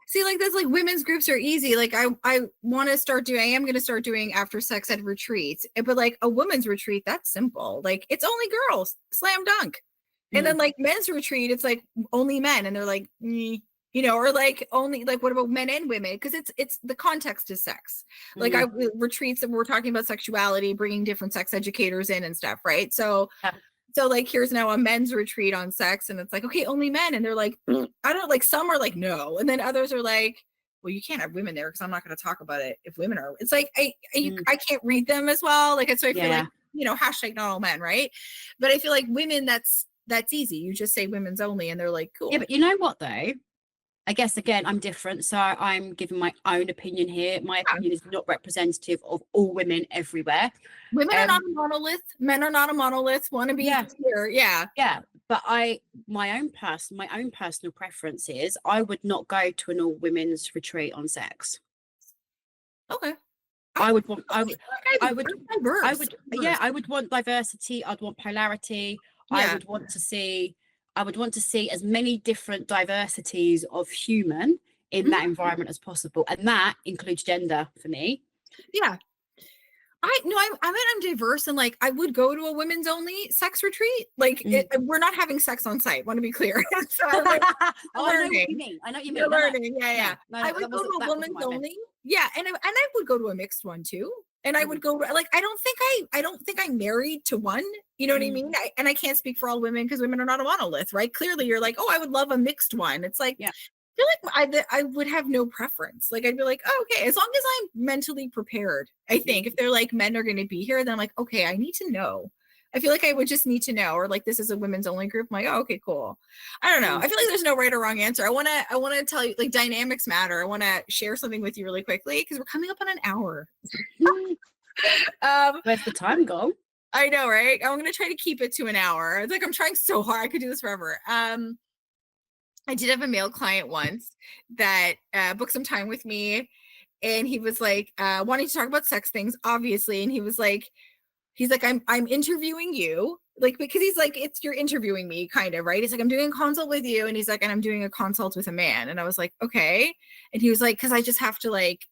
See, like those women's groups are easy. Like I am going to start doing after sex ed retreats, but like a women's retreat, that's simple. Like it's only girls, slam dunk. And then like men's retreat, it's like only men, and they're like, or like only like, what about men and women? Because it's the context is sex. Like retreats that we're talking about sexuality, bringing different sex educators in and stuff, right? So like here's now a men's retreat on sex, and it's like, okay, only men, and they're like, I don't, like some are like no, and then others are like, well, you can't have women there because I'm not going to talk about it if women are. It's like I can't read them as well. Like so I feel like hashtag not all men, right? But I feel like women, that's easy. You just say women's only, and they're like, cool. Yeah, but you know what though? I guess again, I'm different, so I'm giving my own opinion here. My opinion is not representative of all women everywhere. Women are not a monolith. Men are not a monolith. Want to be here, yeah. But my own personal preference is I would not go to an all women's retreat on sex. Okay. I would want diversity. I'd want polarity. I would want to see as many different diversities of human in that environment as possible, and that includes gender for me. Yeah, I'm diverse, and like I would go to a women's only sex retreat. Like we're not having sex on site. Want to be clear? So I know what you mean. You're learning. Yeah. I would go to a women's only. Yeah, and I would go to a mixed one too. And I would go like I don't think I'm married to one. You know what I mean? I can't speak for all women because women are not a monolith, right? Clearly, you're like, oh, I would love a mixed one. It's like, I feel like I would have no preference. Like I'd be like, oh, okay, as long as I'm mentally prepared. I think if they're like men are going to be here, then I'm like, okay, I need to know. I feel like I would just need to know, or like this is a women's only group. I'm like, oh, okay, cool. I don't know. I feel like there's no right or wrong answer. I want to tell you, like, dynamics matter. I want to share something with you really quickly because we're coming up on an hour. Where's the time gone? I know, right? I'm gonna try to keep it to an hour. It's like I'm trying so hard. I could do this forever. I did have a male client once that booked some time with me, and he was like wanting to talk about sex things, obviously. And he's like, I'm interviewing you, like, because he's like, it's you're interviewing me, kind of, right? He's like, I'm doing a consult with you, and he's like, and I'm doing a consult with a man, and I was like, okay. And he was like, because I just have to like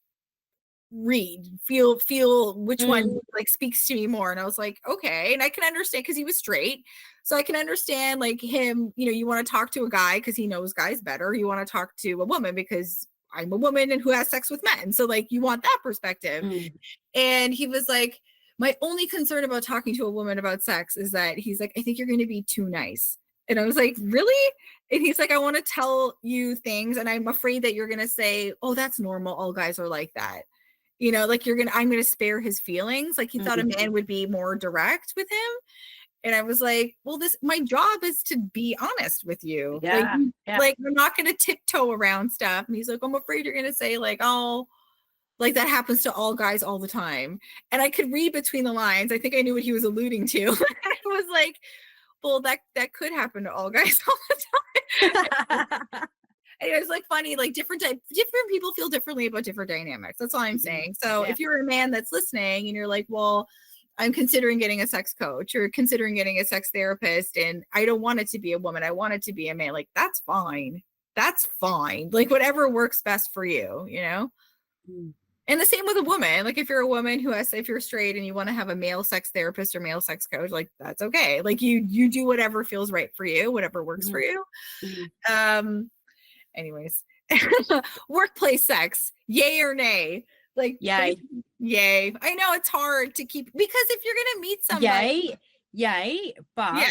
read, feel which one like speaks to me more. And I was like, okay. And I can understand because he was straight. So I can understand like him, you want to talk to a guy because he knows guys better. You want to talk to a woman because I'm a woman and who has sex with men. So like you want that perspective. And he was like, my only concern about talking to a woman about sex is that he's like, I think you're going to be too nice. And I was like, really? And he's like, I want to tell you things, and I'm afraid that you're going to say, oh, that's normal, all guys are like that. Like I'm gonna spare his feelings. Like he thought a man would be more direct with him. And I was like, well, my job is to be honest with you. Yeah, like I'm not gonna tiptoe around stuff. And he's like, I'm afraid you're gonna say like, oh, like that happens to all guys all the time. And I could read between the lines. I think I knew what he was alluding to. I was like, well, that could happen to all guys all the time. And it was like funny, like different people feel differently about different dynamics. That's all I'm saying. So if you're a man that's listening and you're like, well, I'm considering getting a sex coach or considering getting a sex therapist, and I don't want it to be a woman, I want it to be a man, like that's fine. That's fine. Like whatever works best for you, And the same with a woman. Like if you're a woman if you're straight and you want to have a male sex therapist or male sex coach, like that's okay. Like you do whatever feels right for you, whatever works for you. Anyways, workplace sex, yay or nay? Like Yay. I know it's hard to keep, because if you're gonna meet somebody, yay, but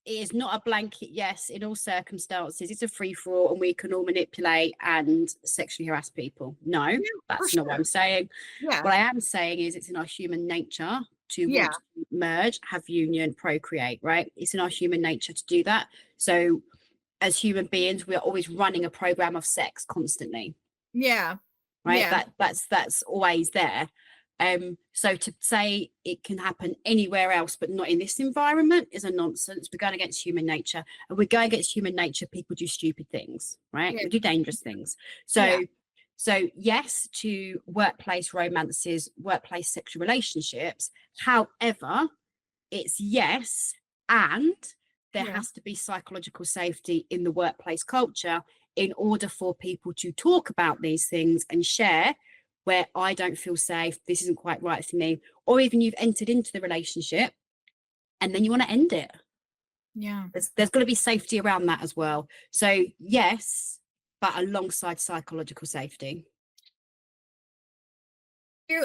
it is not a blanket yes in all circumstances. It's a free-for-all, and we can all manipulate and sexually harass people. No, that's not what I'm saying. What I am saying is it's in our human nature to want to merge, have union, procreate, right? It's in our human nature to do that. So as human beings, we are always running a program of sex constantly. Right. That's always there. So to say it can happen anywhere else but not in this environment is a nonsense. We're going against human nature, and we're going against human nature. People do stupid things, right? We do dangerous things. So yes to workplace romances, workplace sexual relationships. However, it's yes, and there has to be psychological safety in the workplace culture in order for people to talk about these things and share where I don't feel safe, this isn't quite right for me, or even you've entered into the relationship and then you want to end it. There's got to be safety around that as well. So yes, but alongside psychological safety.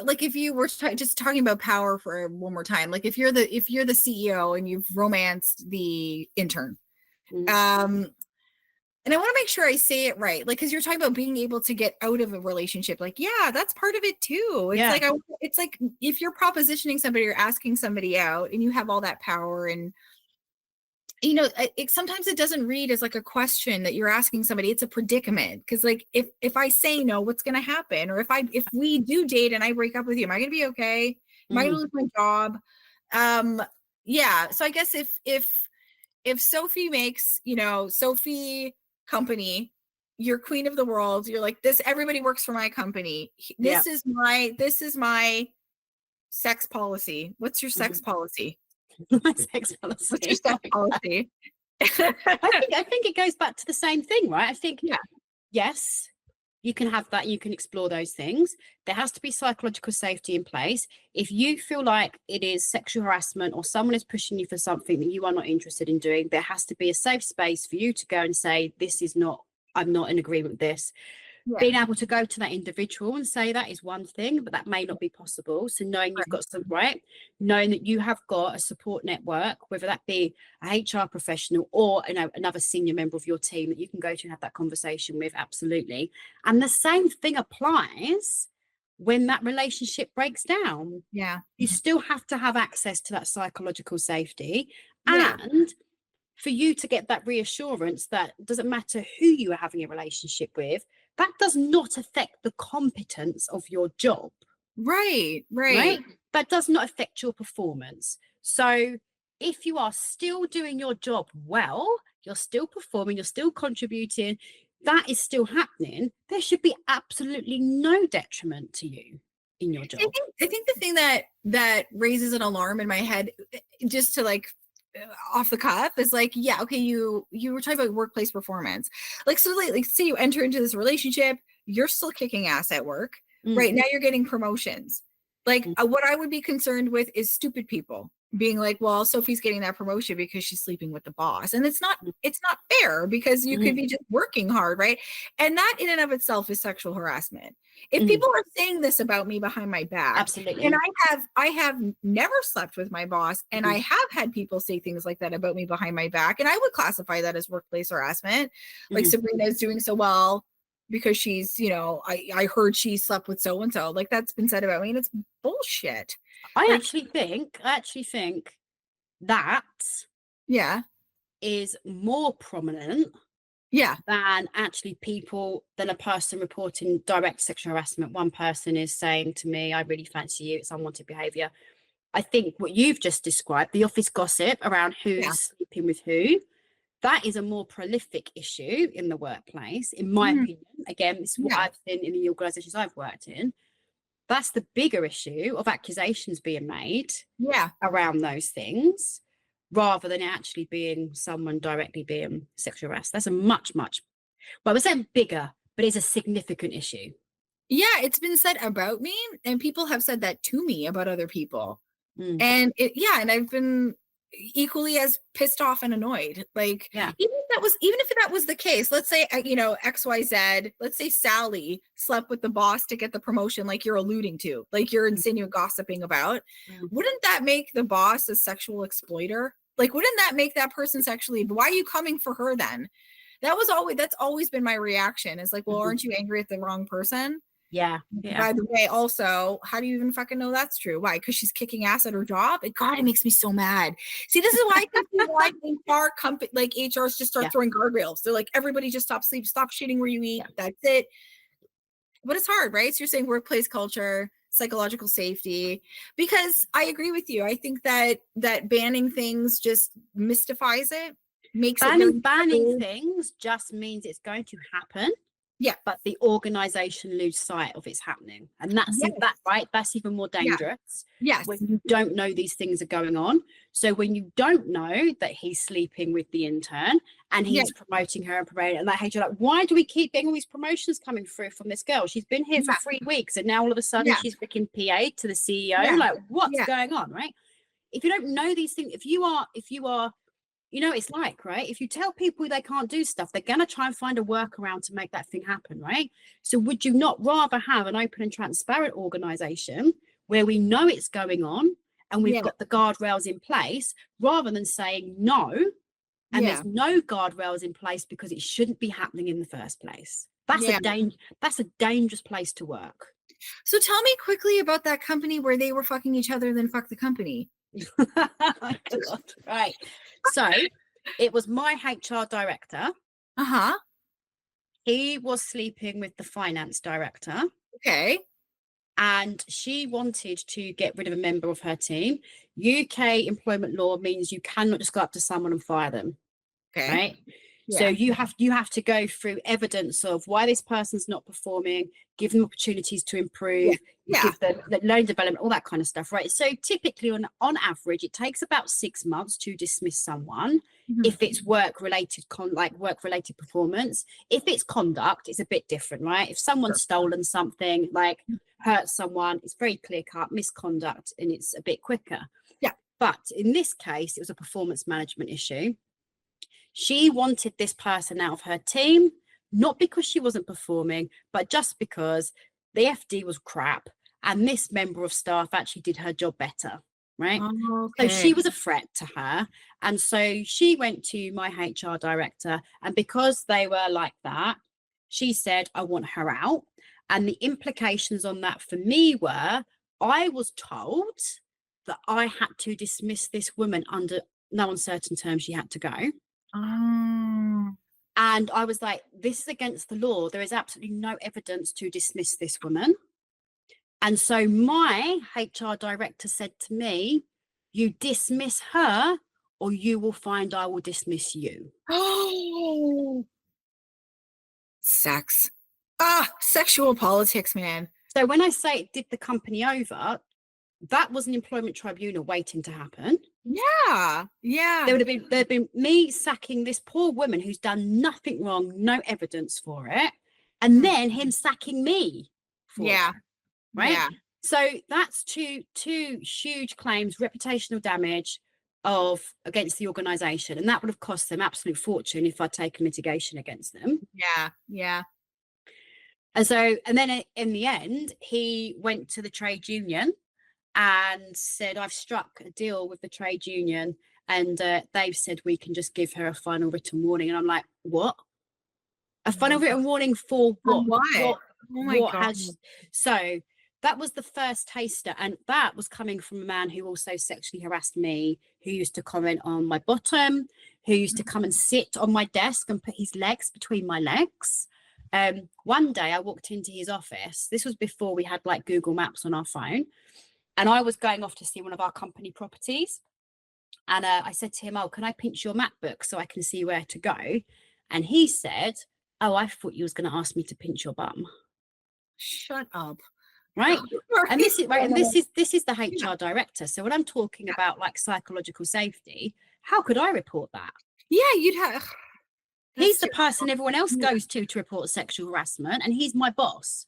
Like if you were just talking about power for one more time, like if you're the CEO and you've romanced the intern, and I want to make sure I say it right, like because you're talking about being able to get out of a relationship, like that's part of it too. It's like if you're propositioning somebody or asking somebody out and you have all that power, and sometimes it doesn't read as like a question that you're asking somebody, it's a predicament. Because like if I say no, what's going to happen? Or if we do date and I break up with you, am I going to be okay? Am I going to lose my job? So I guess if Sophie makes Sophie company, you're queen of the world, you're like this, everybody works for my company, this is my sex policy. What's your sex policy? My sex policy. What's your sex policy? I think it goes back to the same thing, right? I think yes, you can have that, you can explore those things. There has to be psychological safety in place. If you feel like it is sexual harassment or someone is pushing you for something that you are not interested in doing, there has to be a safe space for you to go and say, I'm not in agreement with this. Being able to go to that individual and say that is one thing, but that may not be possible. So knowing you've got knowing that you have got a support network, whether that be a HR professional or another senior member of your team that you can go to and have that conversation with, absolutely. And the same thing applies when that relationship breaks down. You still have to have access to that psychological safety, and for you to get that reassurance that it doesn't matter who you are having a relationship with, that does not affect the competence of your job. Right. That does not affect your performance. So if you are still doing your job well, you're still performing, you're still contributing, that is still happening, there should be absolutely no detriment to you in your job. I think the thing that raises an alarm in my head, just to like off the cuff, is like, yeah, okay, you were talking about workplace performance. Like, so like say you enter into this relationship, you're still kicking ass at work, right? Now you're getting promotions. Like, what I would be concerned with is stupid people being like, well, Sophie's getting that promotion because she's sleeping with the boss. And it's not fair, because you could be just working hard, right? And that in and of itself is sexual harassment. If people are saying this about me behind my back, Absolutely. and I have never slept with my boss, and I have had people say things like that about me behind my back, and I would classify that as workplace harassment. Like, Sabrina is doing so well because she's, you know, I heard she slept with so and so. Like, that's been said about me, and it's bullshit. I actually think that Yeah. is more prominent Yeah. than a person reporting direct sexual harassment. One person is saying to me, I really fancy you, it's unwanted behavior. I think what you've just described, the office gossip around who's sleeping with who, that is a more prolific issue in the workplace, in my opinion. Again, this is what I've seen in the organizations I've worked in. That's the bigger issue of accusations being made around those things, rather than actually being someone directly being sexual harassed. That's a much, well, we're saying bigger, but it's a significant issue. Yeah, it's been said about me, and people have said that to me about other people. And and I've been equally as pissed off and annoyed. Like, even if that was the case, let's say, you know, XYZ, let's say Sally slept with the boss to get the promotion, like you're alluding to, like you're insinuating, gossiping about, wouldn't that make the boss a sexual exploiter? Like, wouldn't that make that person sexually? Why are you coming for her then? That's always been my reaction, is like, well, aren't you angry at the wrong person? Yeah. By the way, also, how do you even fucking know that's true? Why? Because she's kicking ass at her job? God, it makes me so mad. See, this is why I think HR company, like HRs, just start throwing guardrails. They're like, everybody just stop shitting where you eat. That's it. But it's hard, right? So you're saying workplace culture, psychological safety, because I agree with you. I think that banning things just mystifies it, makes banning things just means it's going to happen. Yeah, but the organization lose sight of it's happening, and that's right. That's even more dangerous. Yes, when you don't know these things are going on. So when you don't know that he's sleeping with the intern and he's promoting her and promoting, and like, hey, you're like, why do we keep getting all these promotions coming through from this girl? She's been here for 3 weeks, and now all of a sudden she's freaking PA to the CEO. Like, what's going on, right? If you don't know these things, if you are you know, it's like, right? If you tell people they can't do stuff, they're going to try and find a workaround to make that thing happen, right? So would you not rather have an open and transparent organization where we know it's going on and we've got the guardrails in place, rather than saying no, and there's no guardrails in place because it shouldn't be happening in the first place? That's a dangerous place to work. So tell me quickly about that company where they were fucking each other, then fuck the company. Right. So it was my HR director. He was sleeping with the finance director. Okay. And she wanted to get rid of a member of her team. UK employment law means you cannot just go up to someone and fire them. Okay. Right. So you have to go through evidence of why this person's not performing, give them opportunities to improve, give them learning development, all that kind of stuff, right? So typically on average, it takes about 6 months to dismiss someone if it's work-related performance. If it's conduct, it's a bit different, right? If someone's stolen something, like hurt someone, it's very clear-cut misconduct, and it's a bit quicker. Yeah. But in this case, it was a performance management issue. She wanted this person out of her team, not because she wasn't performing, but just because the FD was crap and this member of staff actually did her job better, right? So she was a threat to her. And so she went to my HR director, and because they were like that, she said, I want her out. And the implications on that for me were, I was told that I had to dismiss this woman under no uncertain terms. She had to go. And I was like, this is against the law. There is absolutely no evidence to dismiss this woman. And so my HR director said to me, you dismiss her, or you will find I will dismiss you. Oh, sex. Sexual politics, man. So when I say it did the company over, that was an employment tribunal waiting to happen. Yeah. There'd been me sacking this poor woman who's done nothing wrong, no evidence for it, and then him sacking me for it, right? Yeah. So that's two huge claims, reputational damage against the organization, and that would have cost them absolute fortune if I'd taken litigation against them. Yeah. And so, and then in the end, he went to the trade union and said, I've struck a deal with the trade union, and they've said we can just give her a final written warning. And I'm like, what? A final written warning for what? What? Oh my God. So that was the first taster, and that was coming from a man who also sexually harassed me, who used to comment on my bottom, who used to come and sit on my desk and put his legs between my legs. One day I walked into his office. This was before we had like Google Maps on our phone, and I was going off to see one of our company properties. And I said to him, oh, can I pinch your map book so I can see where to go? And he said, oh, I thought you was going to ask me to pinch your bum. Shut up. Right. And this is right. And this is the HR director. So when I'm talking about like psychological safety, how could I report that? Yeah, you'd have. He's the person everyone else goes to report sexual harassment, and he's my boss.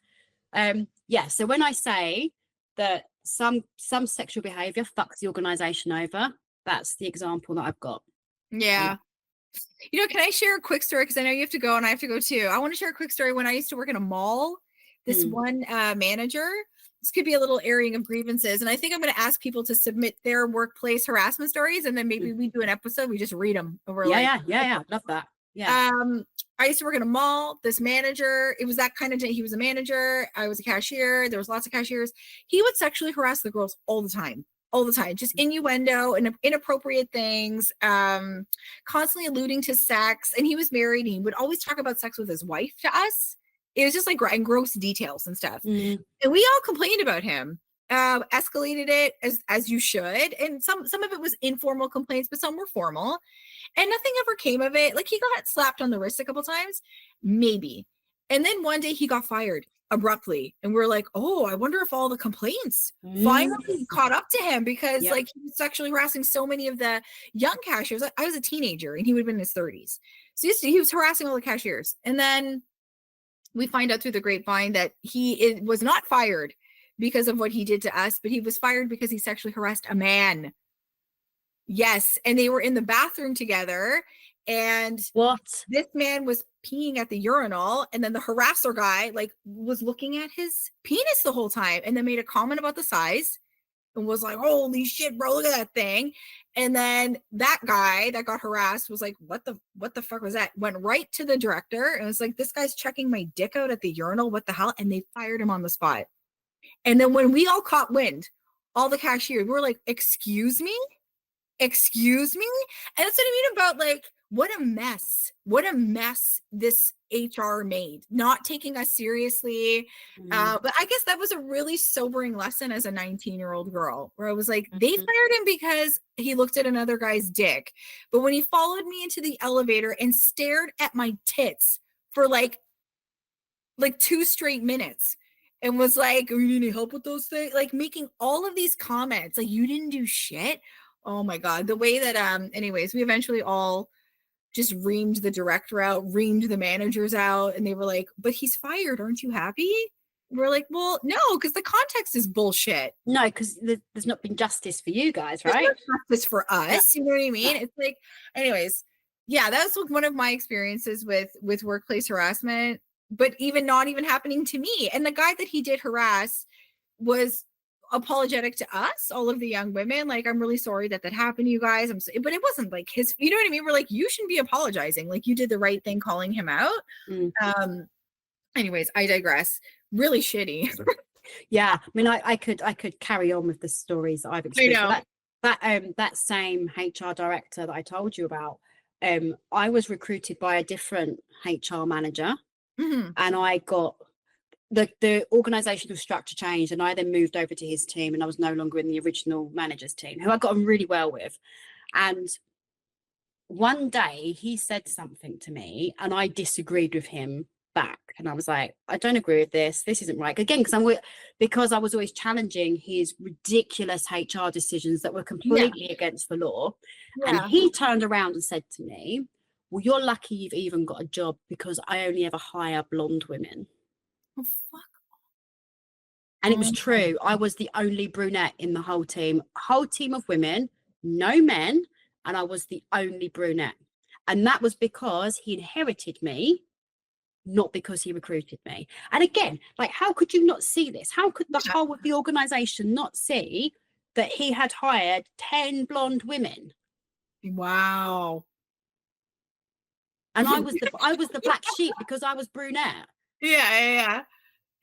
Yeah. So when I say that some sexual behavior fucks the organization over, that's the example that I've got. Yeah. You know, can I share a quick story? Because I know you have to go and I have to go too. I want to share a quick story. When I used to work in a mall, this one manager, this could be a little airing of grievances. And I think I'm going to ask people to submit their workplace harassment stories. And then maybe we do an episode, we just read them. And we're yeah. Love that. Yeah. I used to work in a mall. This manager, it was that kind of day. He was a manager. I was a cashier. There was lots of cashiers. He would sexually harass the girls all the time, just innuendo and inappropriate things, constantly alluding to sex. And he was married, and he would always talk about sex with his wife to us. It was just like in gross details and stuff. And we all complained about him, escalated it as you should. And some of it was informal complaints, but some were formal. And nothing ever came of it. Like, he got slapped on the wrist a couple times, maybe. And then one day he got fired abruptly. And we're like, oh, I wonder if all the complaints finally caught up to him, because like he was sexually harassing so many of the young cashiers. I was a teenager and he would have been in his 30s. So he was harassing all the cashiers. And then we find out through the grapevine that he was not fired because of what he did to us, but he was fired because he sexually harassed a man. Yes. And they were in the bathroom together, and this man was peeing at the urinal, and then the harasser guy like was looking at his penis the whole time, and then made a comment about the size and was like, holy shit, bro, look at that thing. And then that guy that got harassed was like, what the fuck was that? Went right to the director and was like, this guy's checking my dick out at the urinal, what the hell? And they fired him on the spot. And then when we all caught wind, all the cashiers, we were like, excuse me? And that's what I mean about like, what a mess this HR made, not taking us seriously. But I guess that was a really sobering lesson as a 19-year-old girl, where I was like, they fired him because he looked at another guy's dick. But when he followed me into the elevator and stared at my tits for like 2 straight minutes and was like, oh, you need any help with those things? Like, making all of these comments, like, you didn't do shit. Oh my God. The way that, anyways, we eventually all just reamed the director out, reamed the managers out. And they were like, but he's fired. Aren't you happy? We're like, well, no, because the context is bullshit. No, because there's not been justice for you guys, right? There's no justice for us. You know what I mean? It's like, anyways, yeah, that's one of my experiences with workplace harassment, but not even happening to me. And the guy that he did harass was apologetic to us, all of the young women, like, I'm really sorry that happened to you guys. But it wasn't like his, you know what I mean? We're like, you shouldn't be apologizing. Like, you did the right thing calling him out. Anyways, I digress. Really shitty. Yeah, I mean, I could carry on with the stories that I've experienced. That same HR director that I told you about, I was recruited by a different HR manager, and I got the organizational structure changed, and I then moved over to his team, and I was no longer in the original manager's team, who I got on really well with. And one day he said something to me and I disagreed with him back, and I was like, I don't agree with this isn't right, again, because I was always challenging his ridiculous HR decisions that were completely against the law. And he turned around and said to me, well, you're lucky you've even got a job, because I only ever hire blonde women. Oh, fuck. And it was true. I was the only brunette in the whole team of women, no men, and I was the only brunette. And that was because he inherited me, not because he recruited me. And again, like, how could you not see this? How could the whole of the organization not see that he had hired 10 blonde women? Wow. And I was the black sheep because I was brunette. Yeah.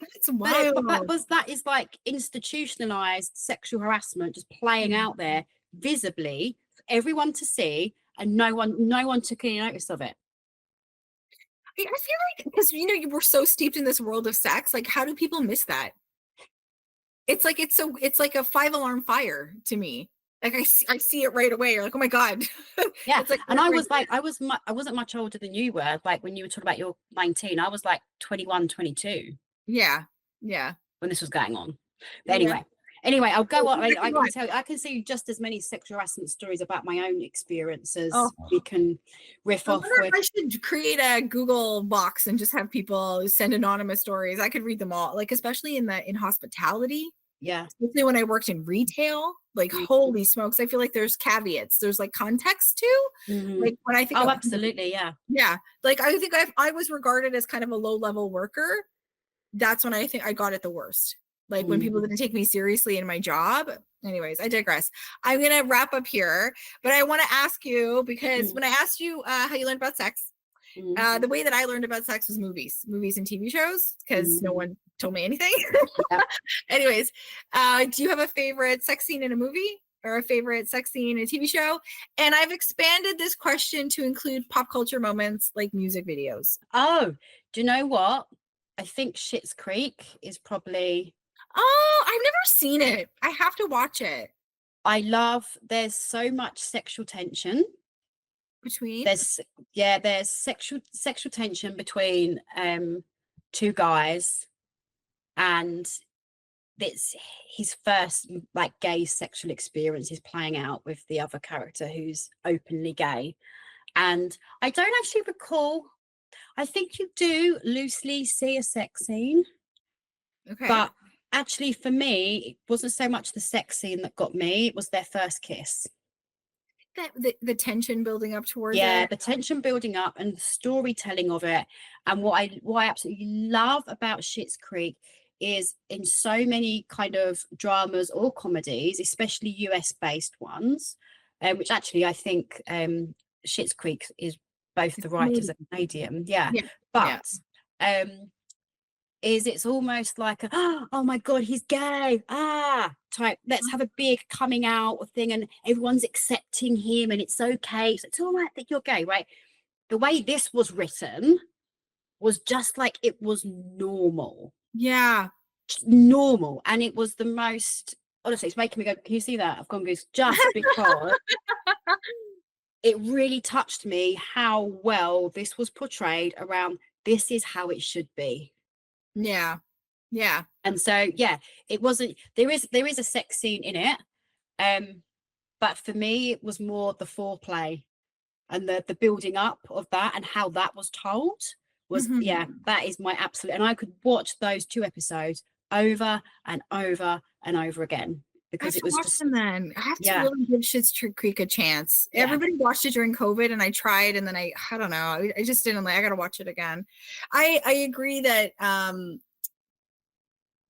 That's wild. But that is like institutionalized sexual harassment just playing out there visibly for everyone to see, and no one took any notice of it. I feel like, because you were so steeped in this world of sex, like, how do people miss that? It's like it's like a 5-alarm fire to me. Like, I see it right away. You're like, oh my God. Yeah. It's like, and I wasn't much older than you were. Like, when you were talking about your 19, I was like 21, 22. Yeah. When this was going on. But anyway, I'll go on. I can see just as many sexual harassment stories about my own experiences. We can riff off with. I should create a Google box and just have people send anonymous stories. I could read them all, like, especially in hospitality. Yeah. Especially when I worked in retail, like, holy smokes, I feel like there's caveats. There's like context too. Like, when I think absolutely. Yeah. Like, I think I was regarded as kind of a low-level worker. That's when I think I got it the worst. Like, when people didn't take me seriously in my job. Anyways, I digress. I'm going to wrap up here, but I want to ask you, because when I asked you how you learned about sex, the way that I learned about sex was movies and TV shows, because no one told me anything. Anyways, do you have a favorite sex scene in a movie or a favorite sex scene in a TV show? And I've expanded this question to include pop culture moments like music videos. Oh, do you know what? I think Schitt's Creek is probably... Oh, I've never seen it. I have to watch it. There's so much sexual tension between. There's sexual tension between two guys, and it's his first like gay sexual experience is playing out with the other character who's openly gay. And I don't actually recall. I think you do loosely see a sex scene. Okay. But actually, for me, it wasn't so much the sex scene that got me, it was their first kiss. That the tension building up towards the tension building up and the storytelling of it. And what I absolutely love about Schitt's Creek is, in so many kind of dramas or comedies, especially US based ones, which actually I think Schitt's Creek is both the writers and Canadian, is it's almost like a, oh my God, he's gay, type, let's have a big coming out thing and everyone's accepting him and it's okay, so it's all right that you're gay, right? The way this was written was just like, it was normal. Just normal. And it was the most, honestly, it's making me go, can you see that? I've gone goose, just because it really touched me how well this was portrayed around, this is how it should be. Yeah. And so it wasn't, there is a sex scene in it, but for me it was more the foreplay and the building up of that and how that was told was that is my absolute. And I could watch those 2 episodes over and over and over again, because it was just them then. I have to really give Schitt's Creek a chance. Everybody watched it during COVID and I tried, and then I don't know, I just didn't like. I gotta watch it again. I agree that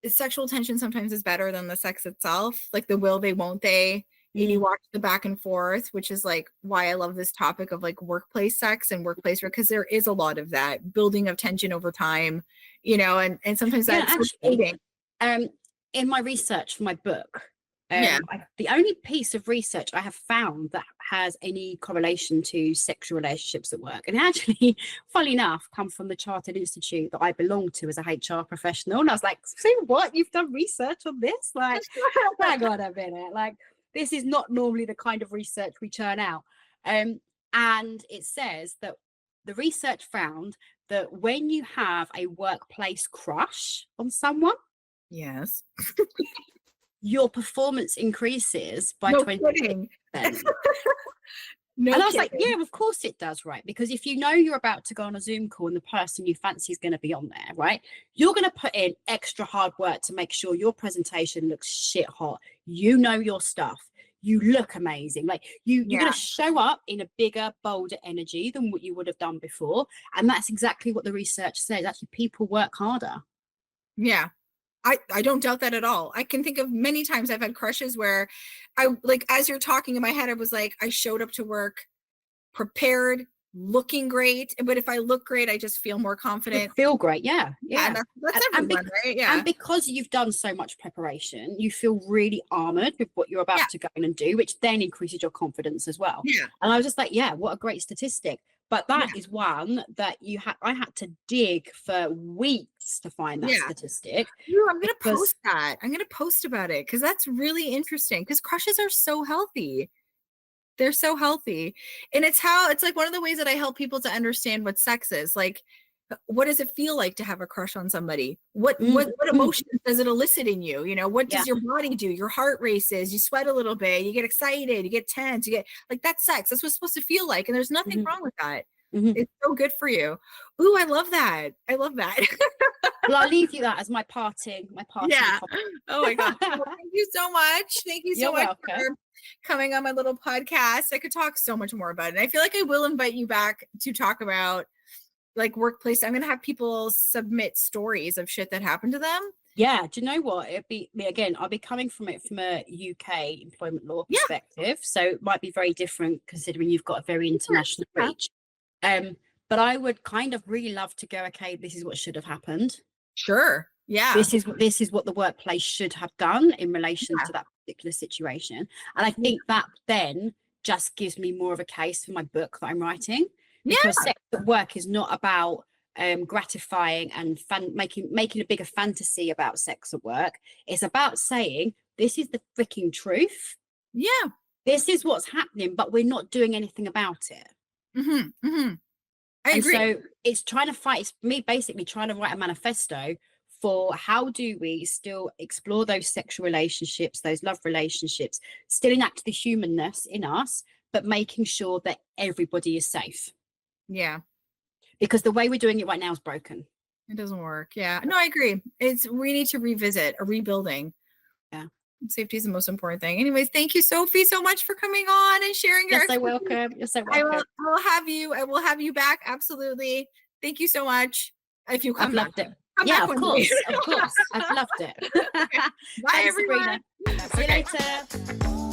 sexual tension sometimes is better than the sex itself, like the will they won't they. And you watch the back and forth, which is like why I love this topic of like workplace sex and workplace, because there is a lot of that building of tension over time, and sometimes that's actually, in my research for my book, Yeah. The only piece of research I have found that has any correlation to sexual relationships at work, and actually, funnily enough, come from the Chartered Institute that I belong to as a HR professional. And I was like, "See what? You've done research on this? Like, hang on a minute. Like, this is not normally the kind of research we churn out." And it says that the research found that when you have a workplace crush on someone, Yes. your performance increases by No 20%. kidding. No And I was like, kidding. yeah, of course it does, right? Because if you know you're about to go on a Zoom call and the person you fancy is going to be on there, right? You're going to put in extra hard work to make sure your presentation looks shit hot. You know your stuff. You look amazing. Like you're going to show up in a bigger, bolder energy than what you would have done before. And that's exactly what the research says. Actually, people work harder. Yeah. I don't doubt that at all. I can think of many times I've had crushes where I, like, as you're talking in my head, I was like, I showed up to work prepared, looking great. But if I look great, I just feel more confident. You feel great. Yeah. And that's everyone, right? Yeah. And because you've done so much preparation, you feel really armored with what you're about to go in and do, which then increases your confidence as well. Yeah. And I was just like, yeah, what a great statistic. But that is one that I had to dig for weeks to find that statistic. Ooh, I'm going to post that. I'm going to post about it because that's really interesting because crushes are so healthy. They're so healthy. And it's like one of the ways that I help people to understand what sex is. Like, what does it feel like to have a crush on somebody? What emotions does it elicit in you? You know, what does your body do? Your heart races, you sweat a little bit, you get excited, you get tense, you get like that's sex. That's what it's supposed to feel like. And there's nothing wrong with that. It's so good for you. Ooh, I love that. I love that. Well, I'll leave you that as my parting. Yeah. Topic. Oh my God. Well, thank you so much. Thank you so much for coming on my little podcast. I could talk so much more about it. And I feel like I will invite you back to talk about like workplace. I'm going to have people submit stories of shit that happened to them. Yeah. Do you know what? It'd be, again, I'll be coming from it from a UK employment law perspective. So it might be very different considering you've got a very international reach. But I would kind of really love to go, okay, this is what should have happened. Sure. Yeah. This is what the workplace should have done in relation to that particular situation. And I think that then just gives me more of a case for my book that I'm writing. Because sex at work is not about gratifying and making a bigger fantasy about sex at work. It's about saying, this is the freaking truth. Yeah. This is what's happening, but we're not doing anything about it. I agree. So it's me basically trying to write a manifesto for how do we still explore those sexual relationships, those love relationships, still enact the humanness in us, but making sure that everybody is safe. Yeah. Because the way we're doing it right now is broken. It doesn't work. Yeah. No, I agree. We need to revisit a rebuilding. Yeah. Safety is the most important thing. Anyways, thank you, Sophie, so much for coming on and sharing your expertise. You're so welcome. I will have you back. Absolutely. Thank you so much. If you come I've loved it. Yeah, of course. Of course. I've loved it. Bye, everyone. See you later.